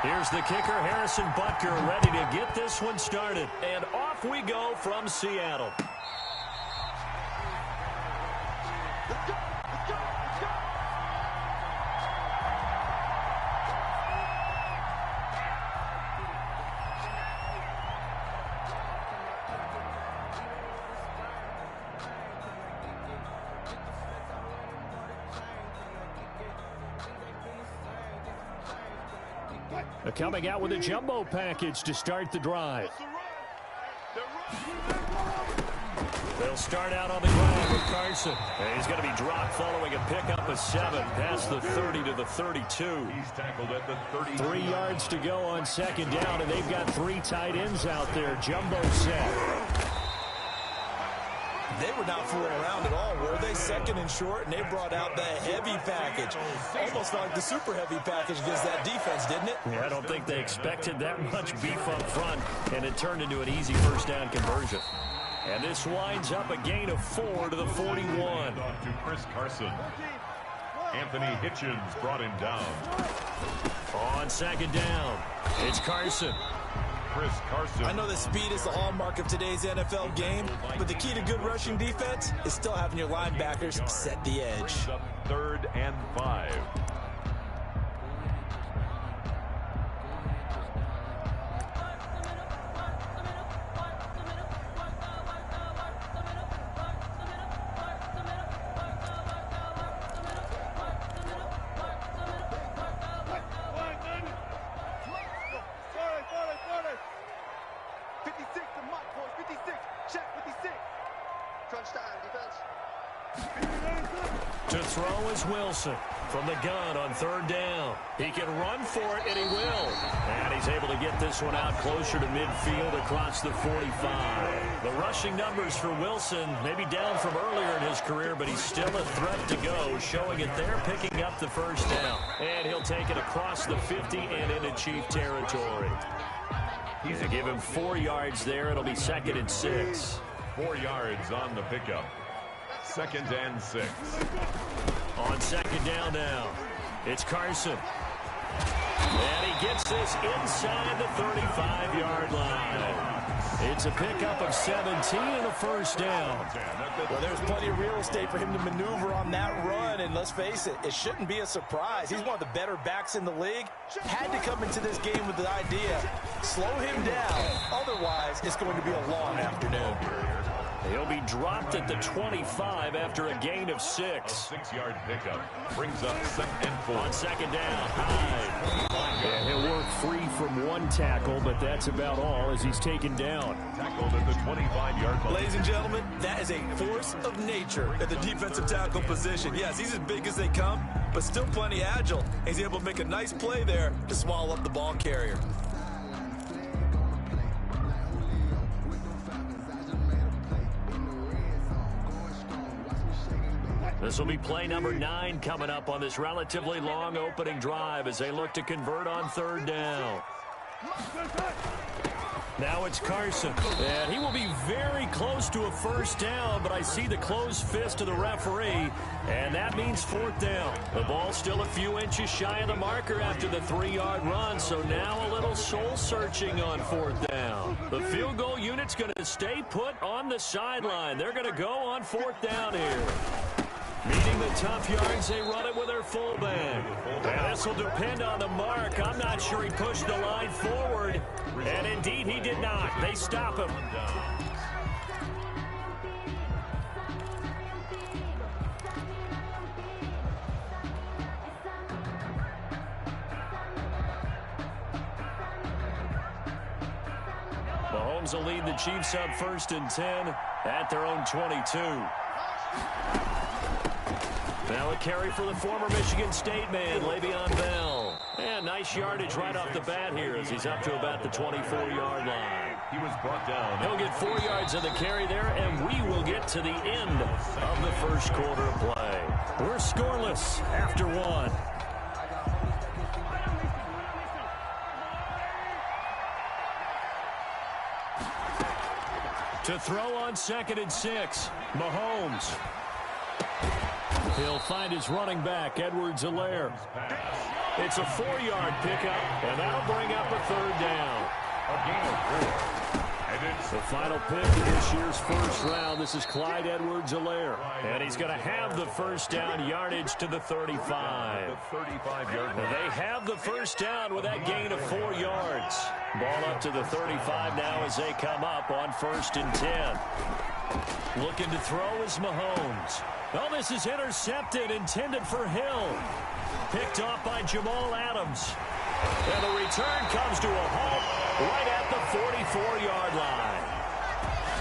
Here's the kicker, Harrison Butker, ready to get this one started. And off we go from Seattle. Let's go! Let's go! Let's go! Coming out with a jumbo package to start the drive. They'll start out on the ground with Carson. And he's going to be dropped following a pickup of 7 past the 30 to the 32. He's tackled at the 32. 3 yards to go on second down, and they've got 3 tight ends out there. Jumbo set. They were not fooling around at all, were they? Second and short, and they brought out the heavy package. Almost like the super heavy package against that defense, didn't it? Yeah, I don't think they expected that much beef up front, and it turned into an easy first down conversion. And this winds up a gain of 4 to the 41. On to Chris Carson. Anthony Hitchens brought him down. On second down, it's Carson. Chris Carson. I know that speed is the hallmark of today's NFL game, but the key to good rushing defense is still having your linebackers set the edge. 3rd and 5. To throw is Wilson from the gun on 3rd down. He can run for it, and he will. And he's able to get this one out closer to midfield across the 45. The rushing numbers for Wilson may be down from earlier in his career, but he's still a threat to go, showing it there, picking up the first down. And he'll take it across the 50 and into Chief territory. He's to give him 4 yards there. It'll be 2nd and 6. 4 yards on the pickup. 2nd and 6. On second down now, it's Carson. And he gets this inside the 35-yard line. It's a pickup of 17 and a first down. Well, there's plenty of real estate for him to maneuver on that run, and let's face it, it shouldn't be a surprise. He's one of the better backs in the league. Had to come into this game with the idea, slow him down, otherwise it's going to be a long afternoon. He'll be dropped at the 25 after a gain of 6. A 6-yard pickup brings up 2nd and 4. On second down, Hyde. And he'll work free from one tackle, but that's about all as he's taken down. Tackled at the 25-yard line. Ladies and gentlemen, that is a force of nature at the defensive tackle position. Yes, he's as big as they come, but still plenty agile. He's able to make a nice play there to swallow up the ball carrier. This will be play number 9 coming up on this relatively long opening drive as they look to convert on 3rd down. Now it's Carson, and he will be very close to a first down, but I see the closed fist of the referee, and that means 4th down. The ball's still a few inches shy of the marker after the 3-yard run, so now a little soul-searching on 4th down. The field goal unit's going to stay put on the sideline. They're going to go on 4th down here. Needing the tough yards, they run it with their fullback. And this will depend on the mark. I'm not sure he pushed the line forward. And indeed, he did not. They stop him. Mahomes will lead the Chiefs up 1st and 10 at their own 22. Now a carry for the former Michigan State man, Le'Veon Bell. And nice yardage right off the bat here as he's up to about the 24-yard line. He was brought down. He'll get 4 yards of the carry there, and we will get to the end of the first quarter of play. We're scoreless after 1. To throw on 2nd and 6, Mahomes. He'll find his running back, Edwards-Helaire. It's a 4-yard pickup, and that'll bring up a 3rd down. A gain of 4. And it's the final pick of this year's first round. This is Clyde Edwards-Helaire. And he's going to have the first down yardage to the 35. the 35-yard line. They have the first down with that gain of 4 yards. Ball up to the 35 now as they come up on 1st and 10. Looking to throw is Mahomes. Oh, this is intercepted, intended for Hill. Picked off by Jamal Adams. And the return comes to a halt right at the 44-yard line.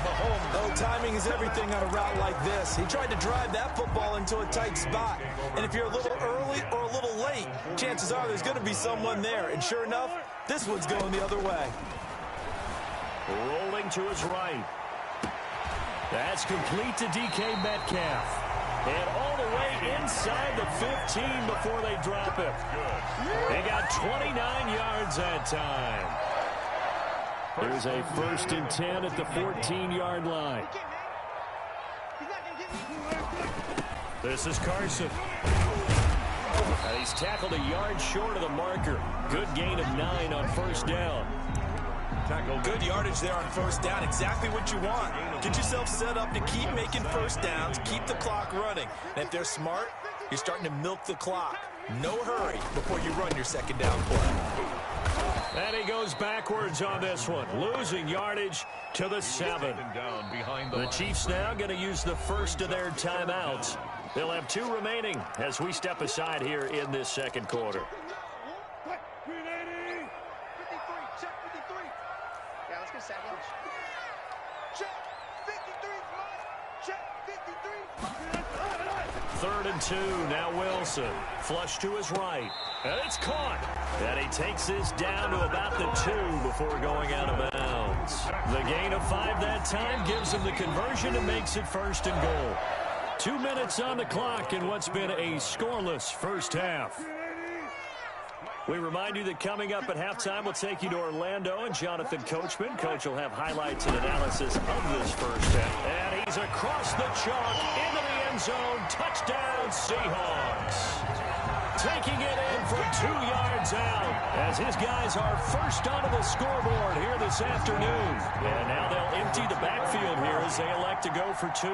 Mahomes, timing is everything on a route like this. He tried to drive that football into a tight spot. And if you're a little early or a little late, chances are there's going to be someone there. And sure enough, this one's going the other way. Rolling to his right. That's complete to DK Metcalf. And all the way inside the 15 before they drop it. They got 29 yards that time. There's a 1st and 10 at the 14-yard line. This is Carson. And he's tackled a yard short of the marker. Good gain of 9 on 1st down. Good yardage there on 1st down. Exactly what you want. Get yourself set up to keep making first downs, keep the clock running. And if they're smart, you're starting to milk the clock. No hurry before you run your 2nd down play. And he goes backwards on this one, losing yardage to the 7. The Chiefs now going to use the first of their timeouts. They'll have 2 remaining as we step aside here in this 2nd quarter. Third and 2, now Wilson. Flush to his right. And it's caught. And he takes this down to about the 2 before going out of bounds. The gain of 5 that time gives him the conversion and makes it 1st and goal. 2 minutes on the clock in what's been a scoreless first half. We remind you that coming up at halftime, we'll take you to Orlando and Jonathan Coachman. Coach will have highlights and analysis of this first half. And he's across the chalk into the end zone. Touchdown, Seahawks. Taking it in from 2 yards one's out as his guys are first onto the scoreboard here this afternoon. And now they'll empty the backfield here as they elect to go for 2.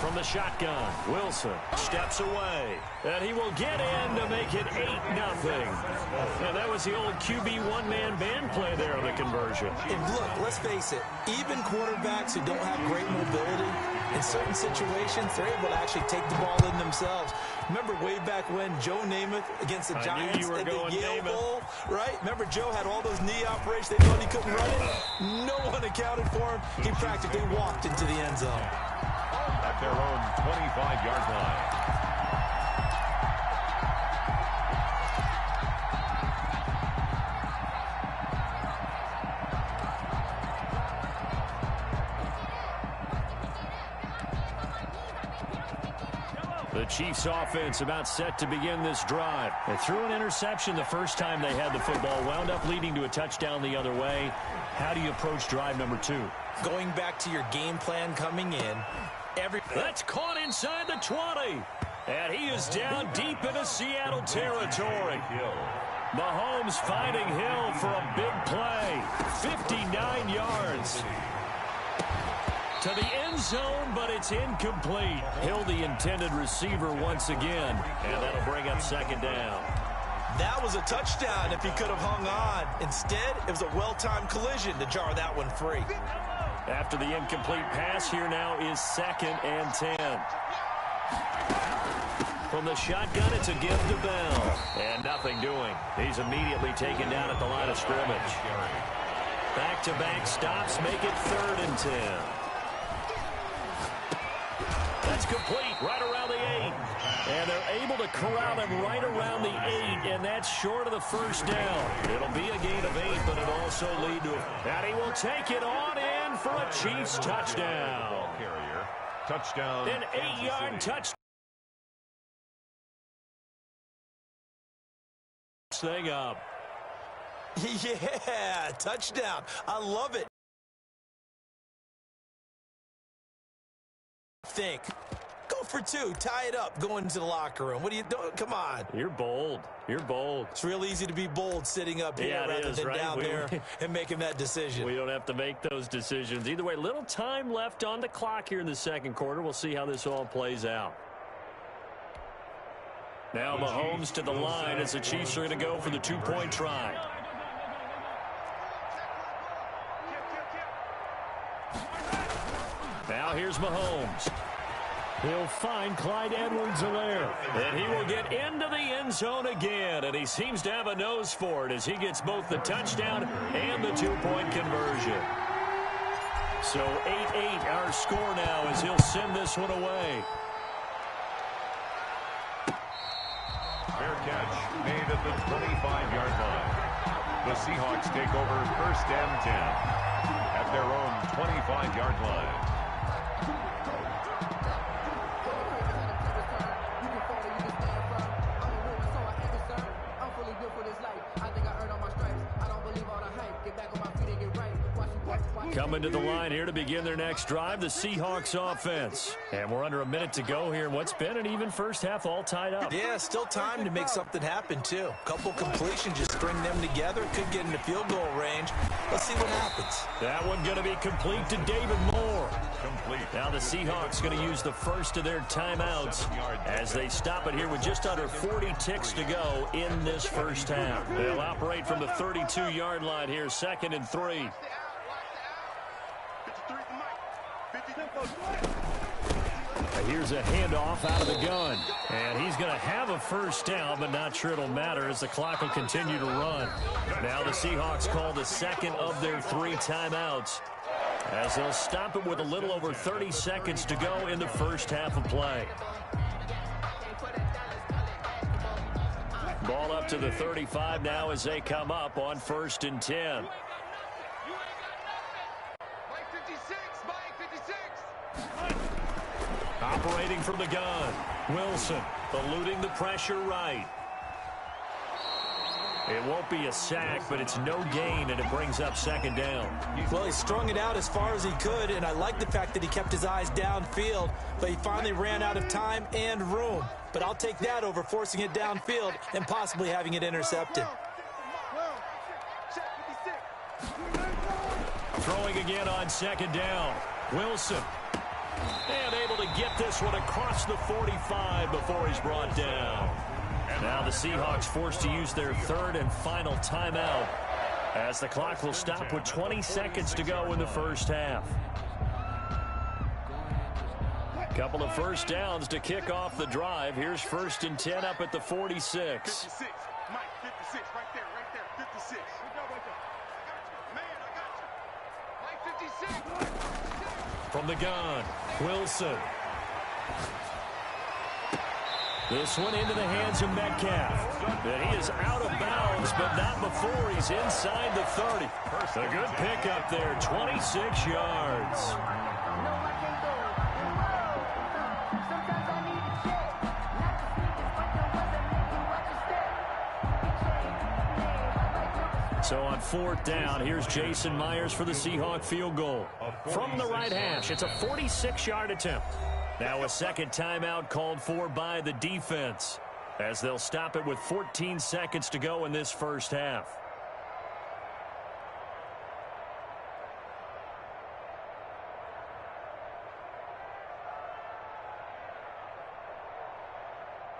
From the shotgun, Wilson steps away, and he will get in to make it 8-0. And that was the old QB one-man band play there on the conversion. And look, let's face it, even quarterbacks who don't have great mobility, in certain situations, they're able to actually take the ball in themselves. Remember way back when Joe Namath against the Giants at the Yale Bowl, right? Remember Joe had all those knee operations. They thought he couldn't run it. No one accounted for him. He practically walked into the end zone. At their own 25-yard line. The Chiefs offense about set to begin this drive. They threw an interception the first time they had the football, wound up leading to a touchdown the other way. How do you approach drive number 2? Going back to your game plan coming in. That's caught inside the 20. And he is down deep into Seattle territory. Mahomes finding Hill for a big play. 59 yards. To the end zone, but it's incomplete. Hill, the intended receiver once again. And that'll bring up second down. That was a touchdown if he could have hung on. Instead, it was a well-timed collision to jar that one free. After the incomplete pass, here now is 2nd and 10. From the shotgun, it's a give to Bell. And nothing doing. He's immediately taken down at the line of scrimmage. Back-to-back stops make it 3rd and 10. That's complete right around the 8. And they're able to corral him right around the 8, and that's short of the first down. It'll be a gain of 8, but it'll also lead to and he will take it on in for a Chiefs touchdown. Carrier. Touchdown. An 8-yard touchdown. Thing up. Yeah, touchdown. I love it. Think. Go for 2. Tie it up. Go into the locker room. What are you doing? Come on. You're bold. You're bold. It's real easy to be bold sitting up here rather than down there and making that decision. We don't have to make those decisions. Either way, little time left on the clock here in the second quarter. We'll see how this all plays out. Now Mahomes to the line as the Chiefs are going to go for the 2-point try. Now here's Mahomes. He'll find Clyde Edwards-Helaire. And he will get into the end zone again. And he seems to have a nose for it as he gets both the touchdown and the 2-point conversion. So 8-8 our score now as he'll send this one away. Fair catch made at the 25-yard line. The Seahawks take over 1st and 10 at their own 25-yard line. Coming to the line here to begin their next drive, the Seahawks offense. And we're under a minute to go here in what's been an even first half, all tied up. Yeah, still time to make something happen, too. Couple completions, just string them together. Could get into field goal range. Let's see what happens. That one going to be complete to David Moore. Complete. Now the Seahawks going to use the first of their timeouts as they stop it here with just under 40 ticks to go in this first half. They'll operate from the 32-yard line here, 2nd and 3. Here's a handoff out of the gun. And he's going to have a first down, but not sure it'll matter as the clock will continue to run. Now the Seahawks call the 2nd of their 3 timeouts as they'll stop it with a little over 30 seconds to go in the first half of play. Ball up to the 35 now as they come up on 1st and 10. Operating from the gun, Wilson eluding the pressure right. It won't be a sack, but it's no gain, and it brings up second down. Well, he strung it out as far as he could, and I like the fact that he kept his eyes downfield, but he finally ran out of time and room. But I'll take that over forcing it downfield and possibly having it intercepted. Throwing again on second down. Wilson. And able to get this one across the 45 before he's brought down. And now the Seahawks forced to use their third and final timeout as the clock will stop with 20 seconds to go in the first half. Couple of first downs to kick off the drive. Here's 1st and 10 up at the 46. 56. Mike, 56. Right there. 56. Man, I got you. Mike, 56. From the gun, Wilson. This one into the hands of Metcalf. And he is out of bounds, but not before he's inside the 30. A good pickup there, 26 yards. So on 4th down, here's Jason Myers for the Seahawk field goal. From the right hash, it's a 46-yard attempt. Now a second timeout called for by the defense, as they'll stop it with 14 seconds to go in this first half.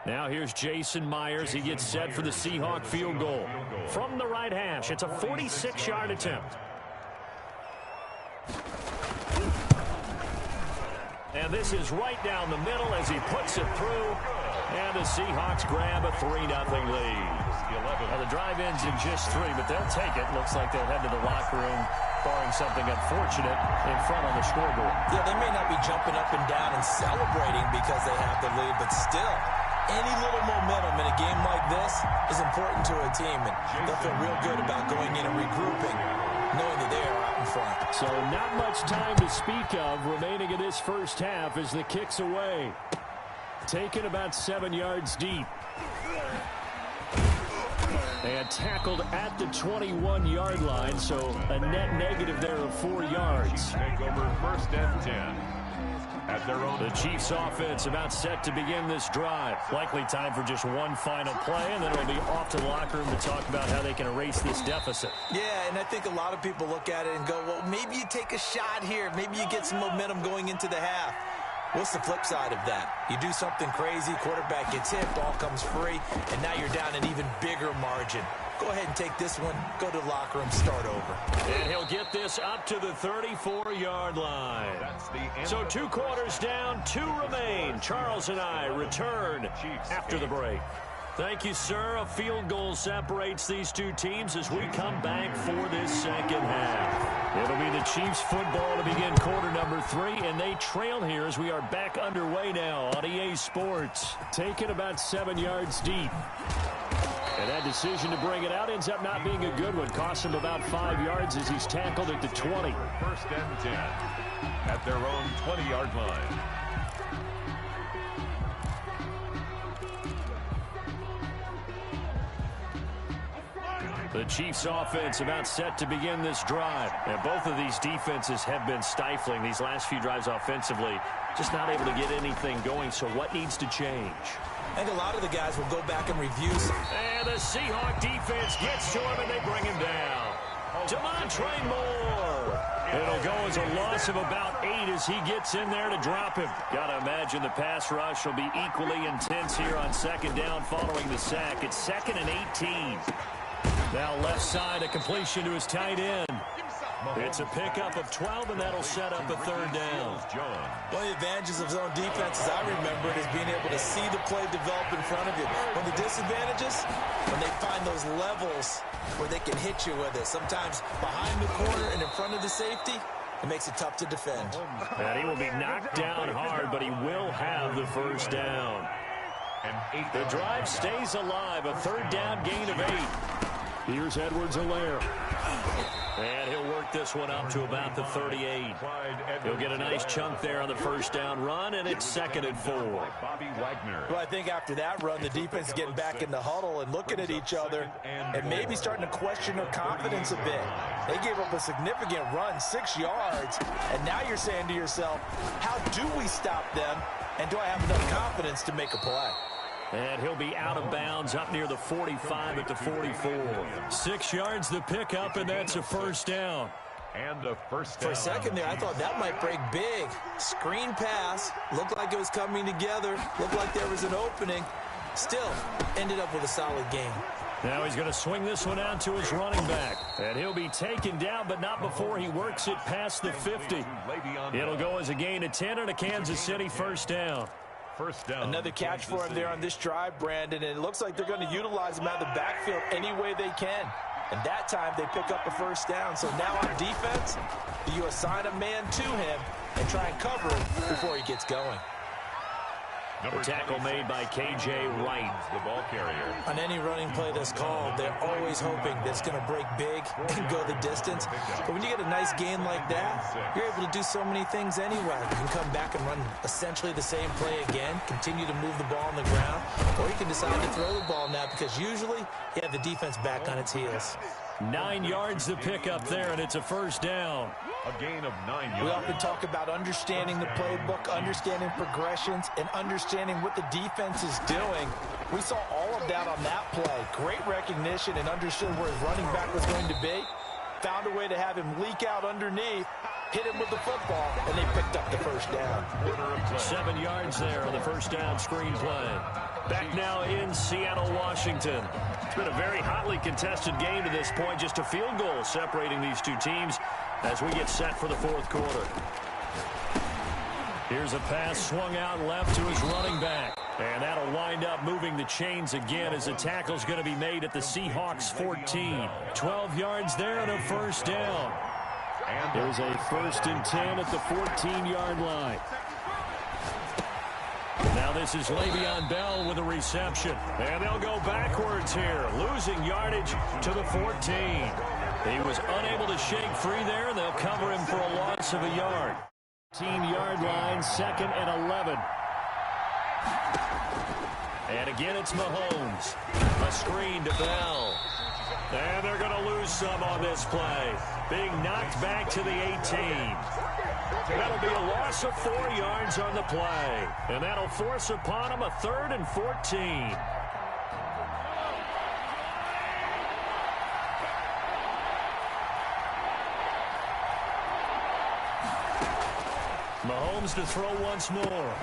Now here's Jason Myers. He gets set for the Seahawk field goal. From the right hash, it's a 46-yard attempt. And this is right down the middle as he puts it through. And the Seahawks grab a 3-0 lead. Now the drive ends in just 3, but they'll take it. Looks like they'll head to the locker room, barring something unfortunate, in front on the scoreboard. Yeah, they may not be jumping up and down and celebrating because they have the lead, but still, any little momentum in a game like this is important to a team, and they'll feel real good about going in and regrouping, knowing that they are out in front. So not much time to speak of remaining in this first half as the kick's away. Taken about 7 yards deep. And tackled at the 21-yard line, so a net negative there of 4 yards. Take over 1st and 10. At their own. The Chiefs offense about set to begin this drive. Likely time for just one final play, and then it'll be off to the locker room to talk about how they can erase this deficit. Yeah, and I think a lot of people look at it and go, well, maybe you take a shot here. Maybe you get some momentum going into the half. What's the flip side of that? You do something crazy, quarterback gets hit, ball comes free, and now you're down an even bigger margin. Go ahead and take this one, go to the locker room, start over. And he'll get this up to the 34-yard line. So 2 quarters down, 2 remain. Charles and I return after the break. Thank you, sir. A field goal separates these two teams as we come back for this second half. It'll be the Chiefs football to begin quarter number 3, and they trail here as we are back underway now on EA Sports. Taken about 7 yards deep. And that decision to bring it out ends up not being a good one. Costs him about 5 yards as he's tackled at the 20. 1st and 10 at their own 20-yard line. The Chiefs offense about set to begin this drive. And both of these defenses have been stifling these last few drives offensively. Just not able to get anything going. So what needs to change? I think a lot of the guys will go back and review. And the Seahawk defense gets to him, and they bring him down. Damontre Moore. It'll go as a loss of about 8 as he gets in there to drop him. Got to imagine the pass rush will be equally intense here on second down following the sack. It's 2nd and 18. Now left side, a completion to his tight end. It's a pickup of 12, and that'll set up a 3rd down. One of the advantages of zone defense, as I remember it, is being able to see the play develop in front of you. One of the disadvantages, when they find those levels where they can hit you with it, sometimes behind the corner and in front of the safety, it makes it tough to defend. And he will be knocked down hard, but he will have the 1st down. The drive stays alive, a 3rd down gain of 8. Here's Edwards-Helaire. And he'll work this one up to about the 38. He'll get a nice chunk there on the first down run, and it's 2nd and 4. Bobby Wagner. Well, I think after that run, the defense is getting back in the huddle and looking at each other and maybe starting to question their confidence a bit. They gave up a significant run, 6 yards, and now you're saying to yourself, how do we stop them, and do I have enough confidence to make a play? And he'll be out of bounds up near the 45 at the 44. 6 yards the pickup, and that's a first down. And a first down. For a second there, I thought that might break big. Screen pass. Looked like it was coming together. Looked like there was an opening. Still, ended up with a solid gain. Now he's going to swing this one out to his running back. And he'll be taken down, but not before he works it past the 50. It'll go as a gain of 10 and a Kansas City first down. First down. Another catch for him there on this drive, Brandon, and it looks like they're going to utilize him out of the backfield any way they can. And that time they pick up a first down. So now on defense, you assign a man to him and try and cover him before he gets going. The tackle made by K.J. Wright, the ball carrier. On any running play that's called, they're always hoping that it's going to break big and go the distance. But when you get a nice gain like that, you're able to do so many things anyway. You can come back and run essentially the same play again, continue to move the ball on the ground, or you can decide to throw the ball now because usually you have the defense back on its heels. 9 yards the pickup there, and it's a first down. A gain of 9 yards. We often talk about understanding the playbook, understanding progressions, and understanding what the defense is doing. We saw all of that on that play. Great recognition and understood where his running back was going to be. Found a way to have him leak out underneath, hit him with the football, and they picked up the first down. 7 yards there on the first down screen play. Back now in Seattle, Washington. It's been a very hotly contested game to this point. Just a field goal separating these two teams as we get set for the fourth quarter. Here's a pass swung out left to his running back. And that'll wind up moving the chains again as the tackle's going to be made at the Seahawks 14. 12 yards there and a first down. There's a 1st and 10 at the 14-yard line. Now this is Le'Veon Bell with a reception. And they'll go backwards here, losing yardage to the 14. He was unable to shake free there, and they'll cover him for a loss of a yard. 15-yard line, 2nd and 11. And again, it's Mahomes. A screen to Bell. And they're going to lose some on this play. Being knocked back to the 18. That'll be a loss of 4 yards on the play. And that'll force upon him a 3rd and 14. Mahomes to throw once more.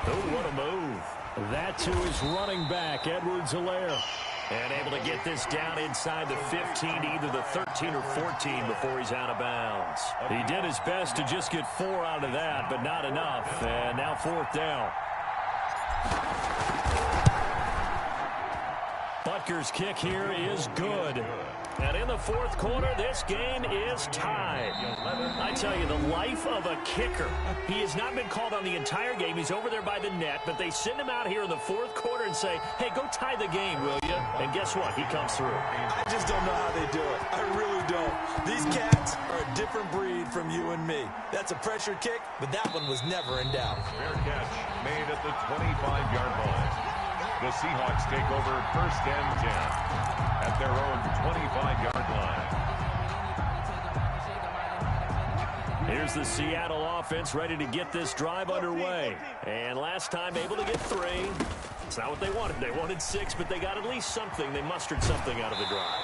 Oh, what a move. That to his running back, Edwards-Helaire. And able to get this down inside the 15, either the 13 or 14 before he's out of bounds. He did his best to just get 4 out of that, but not enough. And now 4th down. Butker's kick here is good. And in the fourth quarter, this game is tied. I tell you, the life of a kicker. He has not been called on the entire game. He's over there by the net, but they send him out here in the fourth quarter and say, hey, go tie the game, will you? And guess what? He comes through. I just don't know how they do it. I really don't. These cats are a different breed from you and me. That's a pressure kick, but that one was never in doubt. Fair catch made at the 25-yard line. The Seahawks take over 1st and 10 at their own 25-yard line. Here's the Seattle offense ready to get this drive underway. And last time able to get 3. It's not what they wanted. They wanted 6, but they got at least something. They mustered something out of the drive.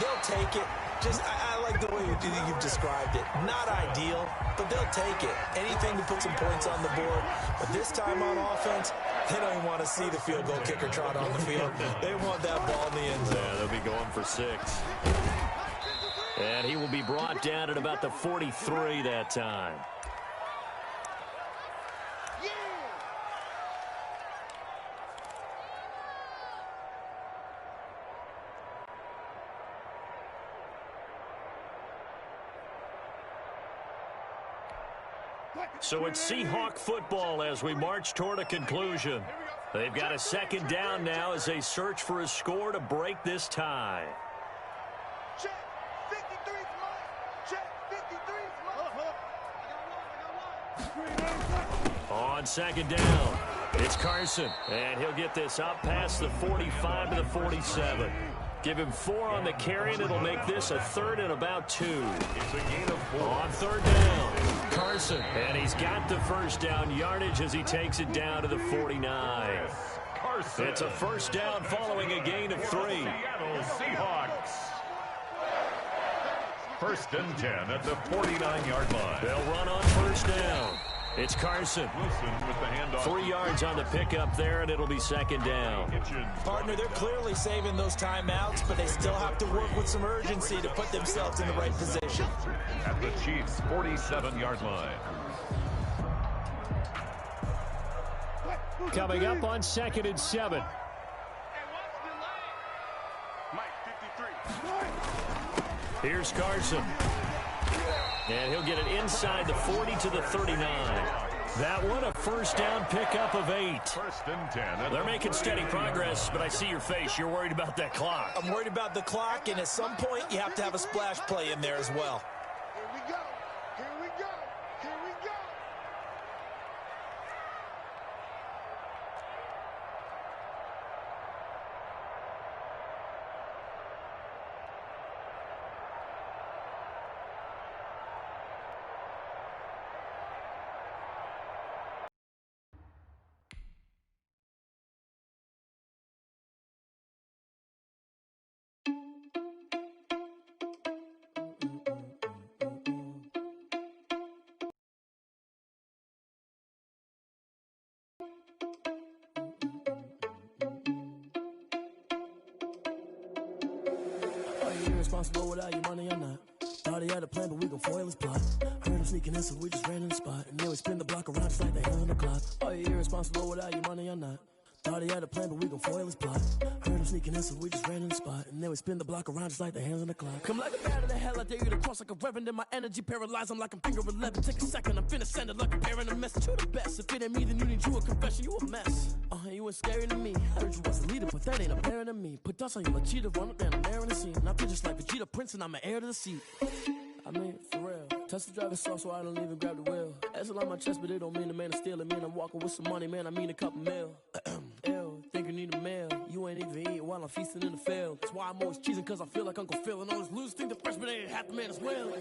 They'll take it. Just, I like the way you've described it. Not ideal, but they'll take it. Anything to put some points on the board. But this time on offense, they don't even want to see the field goal kicker trot on the field. They want that ball in the end zone. Yeah, they'll be going for 6. And he will be brought down at about the 43 that time. So it's Seahawk football as we march toward a conclusion. They've got a 2nd down now as they search for a score to break this tie. On second down, it's Carson, and he'll get this up past the 45 to the 47. Give him 4 on the carry, and it'll make this a 3rd and about 2. It's a gain of 4. On 3rd down, Carson, and he's got the first down yardage as he takes it down to the 49. Carson. It's a first down following a gain of 3. Seattle Seahawks. 1st and 10 at the 49-yard line. They'll run on first down. It's Carson. Wilson with the handoff. 3 yards on the pickup there, and it'll be second down. Partner, they're clearly saving those timeouts, but they still have to work with some urgency to put themselves in the right position. At the Chiefs' 47-yard line. Coming up on 2nd and 7. Here's Carson. And he'll get it inside the 40 to the 39. That one a first down pickup of 8. 1st and 10. They're making steady progress, but I see your face. You're worried about that clock. I'm worried about the clock, and at some point, you have to have a splash play in there as well. Here we go. Here we go. Here we go. Irresponsible without your money or not. Thought he had a plan, but we gon' foil his plot. Heard him sneaking in, so we just ran in the spot. And then we spin the block around just like the hell on the clock. Are you irresponsible without your money or not? Thought he had a plan, but we gon' foil his plot. Heard him sneaking in, so we just ran in the spot. And then we spin the block around just like the hands on the clock. Come like a bat of the hell, I dare you to cross like a reverend. And my energy paralyzed, I'm like I'm finger 11. Take a second, I'm finna send it like a parent a message. You the best, if it ain't me, then you need you a confession. You a mess, you ain't scary to me. Heard you was a leader, but that ain't apparent to me. Put dust on you like cheetah, run up down the air in the scene. And I feel just like Vegeta Prince, and I'm an heir to the seat. I mean, for real. Touch the driver's soft, so I don't even grab the wheel. That's on my chest, but it don't mean the man is stealing. Man, I'm walking with some money, man, I mean a couple mil. Ew, think you need a meal. You ain't even eating while I'm feasting in the field. That's why I'm always cheesing, cause I feel like Uncle Phil. And all those losers think the freshman ain't half the man as well.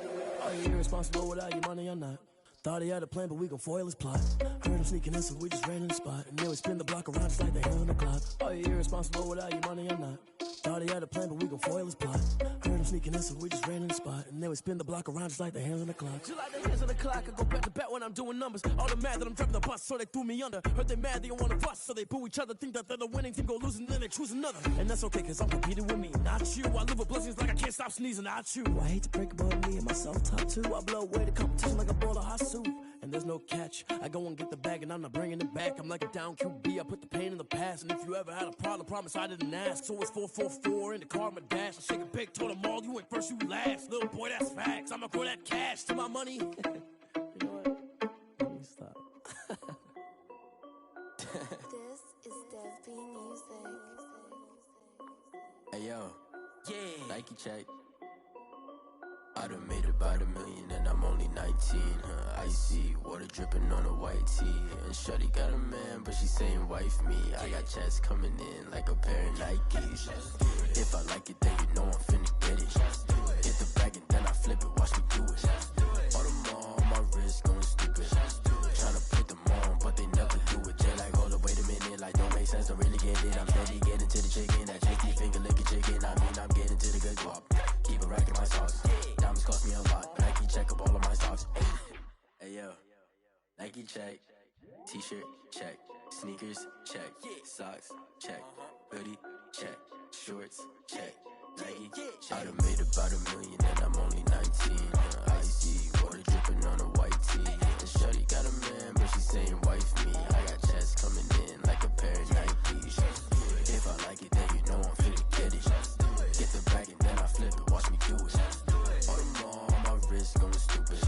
Are you irresponsible without your money or not? Thought he had a plan, but we gon' foil his plot. Heard him sneaking in, so we just ran in the spot. And then we spin the block around just like the hell on the clock. Are you irresponsible without your money or not? Thought he had a plan, but we gon' foil his plot. Heard him sneaking in, so we just ran in the spot. And then we spin the block around just like the hands on the clock. Just like the hands on the clock, I go back to back when I'm doing numbers. All the mad that I'm driving the bus, so they threw me under. Heard they mad, they don't wanna bust, so they boo each other. Think that they're the winning team, go losing, then they choose another. And that's okay, cause I'm competing with me, not you. I live with blessings like I can't stop sneezing, not you. I hate to break about me and my self-talk too. I blow away the competition like a bowl of hot soup. And there's no catch. I go and get the bag and I'm not bringing it back. I'm like a down QB, I put the pain in the past. And if you ever had a problem, promise I didn't ask. So it's 4-4-4 in the car, my dash. I shake a big, told them all, you ain't first, you last. Little boy, that's facts. I'ma throw that cash to my money. You know what? Let me stop. This is Dev B Music. Hey yo, yeah, Nike check. I done made about $1 million and I'm only 19. Icy water dripping on a white tee. And shawty got a man, but she saying wife me. I got checks coming in like a pair of Nikes. If I like it, then you know I'm finna get it. Hit the bag and then I flip it, watch me do it. All them on my wrist going stupid. Tryna put them on, but they never do it. Jay like, hold up, wait a minute, like don't make sense, don't really get it. I'm steady getting to the chicken, that JT finger licking chicken. I mean, I'm getting to the good guap. Keep a rack in my sauce. Diamonds cost me a lot. Nike check up all of my stocks. Hey yo, Nike check. T-shirt check. Sneakers check. Socks check. Hoodie check. Shorts check. Nike check. I done made about $1 million and I'm only 19. Icy water dripping on a white tee. And shawty got a man, but she saying wife me. I got checks coming in like a pair of Nikes. If I like it, then you know I'm finna get it. Get the bag and then I flip it, watch me do it. All them on my wrist going stupid.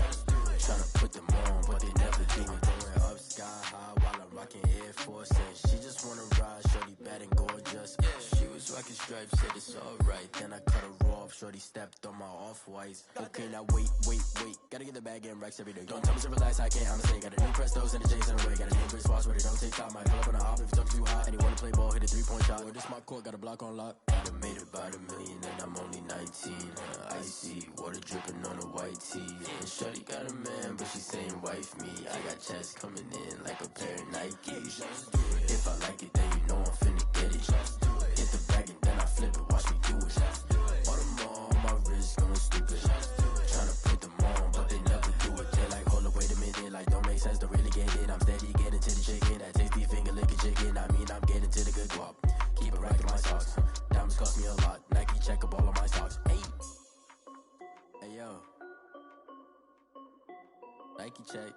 Tryna put them on, but they never do it. Going up sky high while I'm rocking Air Force. And she just wanna ride, shorty bad and gorgeous. She was rocking chicken stripes, said it's alright. Then I cut her off, shorty stepped on my off-whites. Okay, now wait. Gotta get the bag in racks every day. Don't tell me to relax, I can't, I'm a got a new Prestos and a J's in a way. Got a new Chris Foss where they don't take time. Might pull up on a hop if it's too hot. And he wanna play ball, hit a 3-point shot. Well, this my court, got a block on lock. I done made about $1 million and I'm only 19. Icy, water dripping on a white tee. And shorty got a man, but she saying wife me. I got checks coming in like a pair of Nikes. If I like it, then you know I'm finna get it. Hit the bag and then I flip it, watch me do it. All them on my wrist going stupid. Tryna put them on, but they never do it. They're like, hold up, wait a minute, like don't make sense to really get it. I'm steady getting to the chicken, that tasty finger licking chicken. I mean, I'm getting to the good guap. Keep it right in my socks. Diamonds cost me a lot. Nike check up all of my socks. Hey yo, Nike check.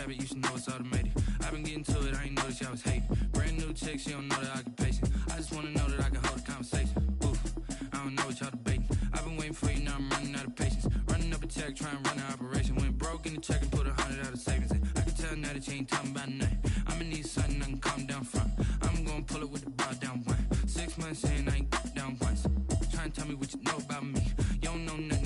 You should know it's automated. I've been getting to it, I ain't noticed y'all was hating. Brand new chick, she don't know the occupation. I just wanna know that I can hold a conversation. Oof, I don't know what y'all debating. I've been waiting for you, now I'm running out of patience. Running up a check, trying to run an operation. Went broke in the check and put 100 out of savings in. I can tell now that you ain't talking about nothing. I'ma need something I can calm down from. I'm gonna pull it with the bar down one. 6 months in, I ain't down once. Trying to tell me what you know about me. You don't know nothing.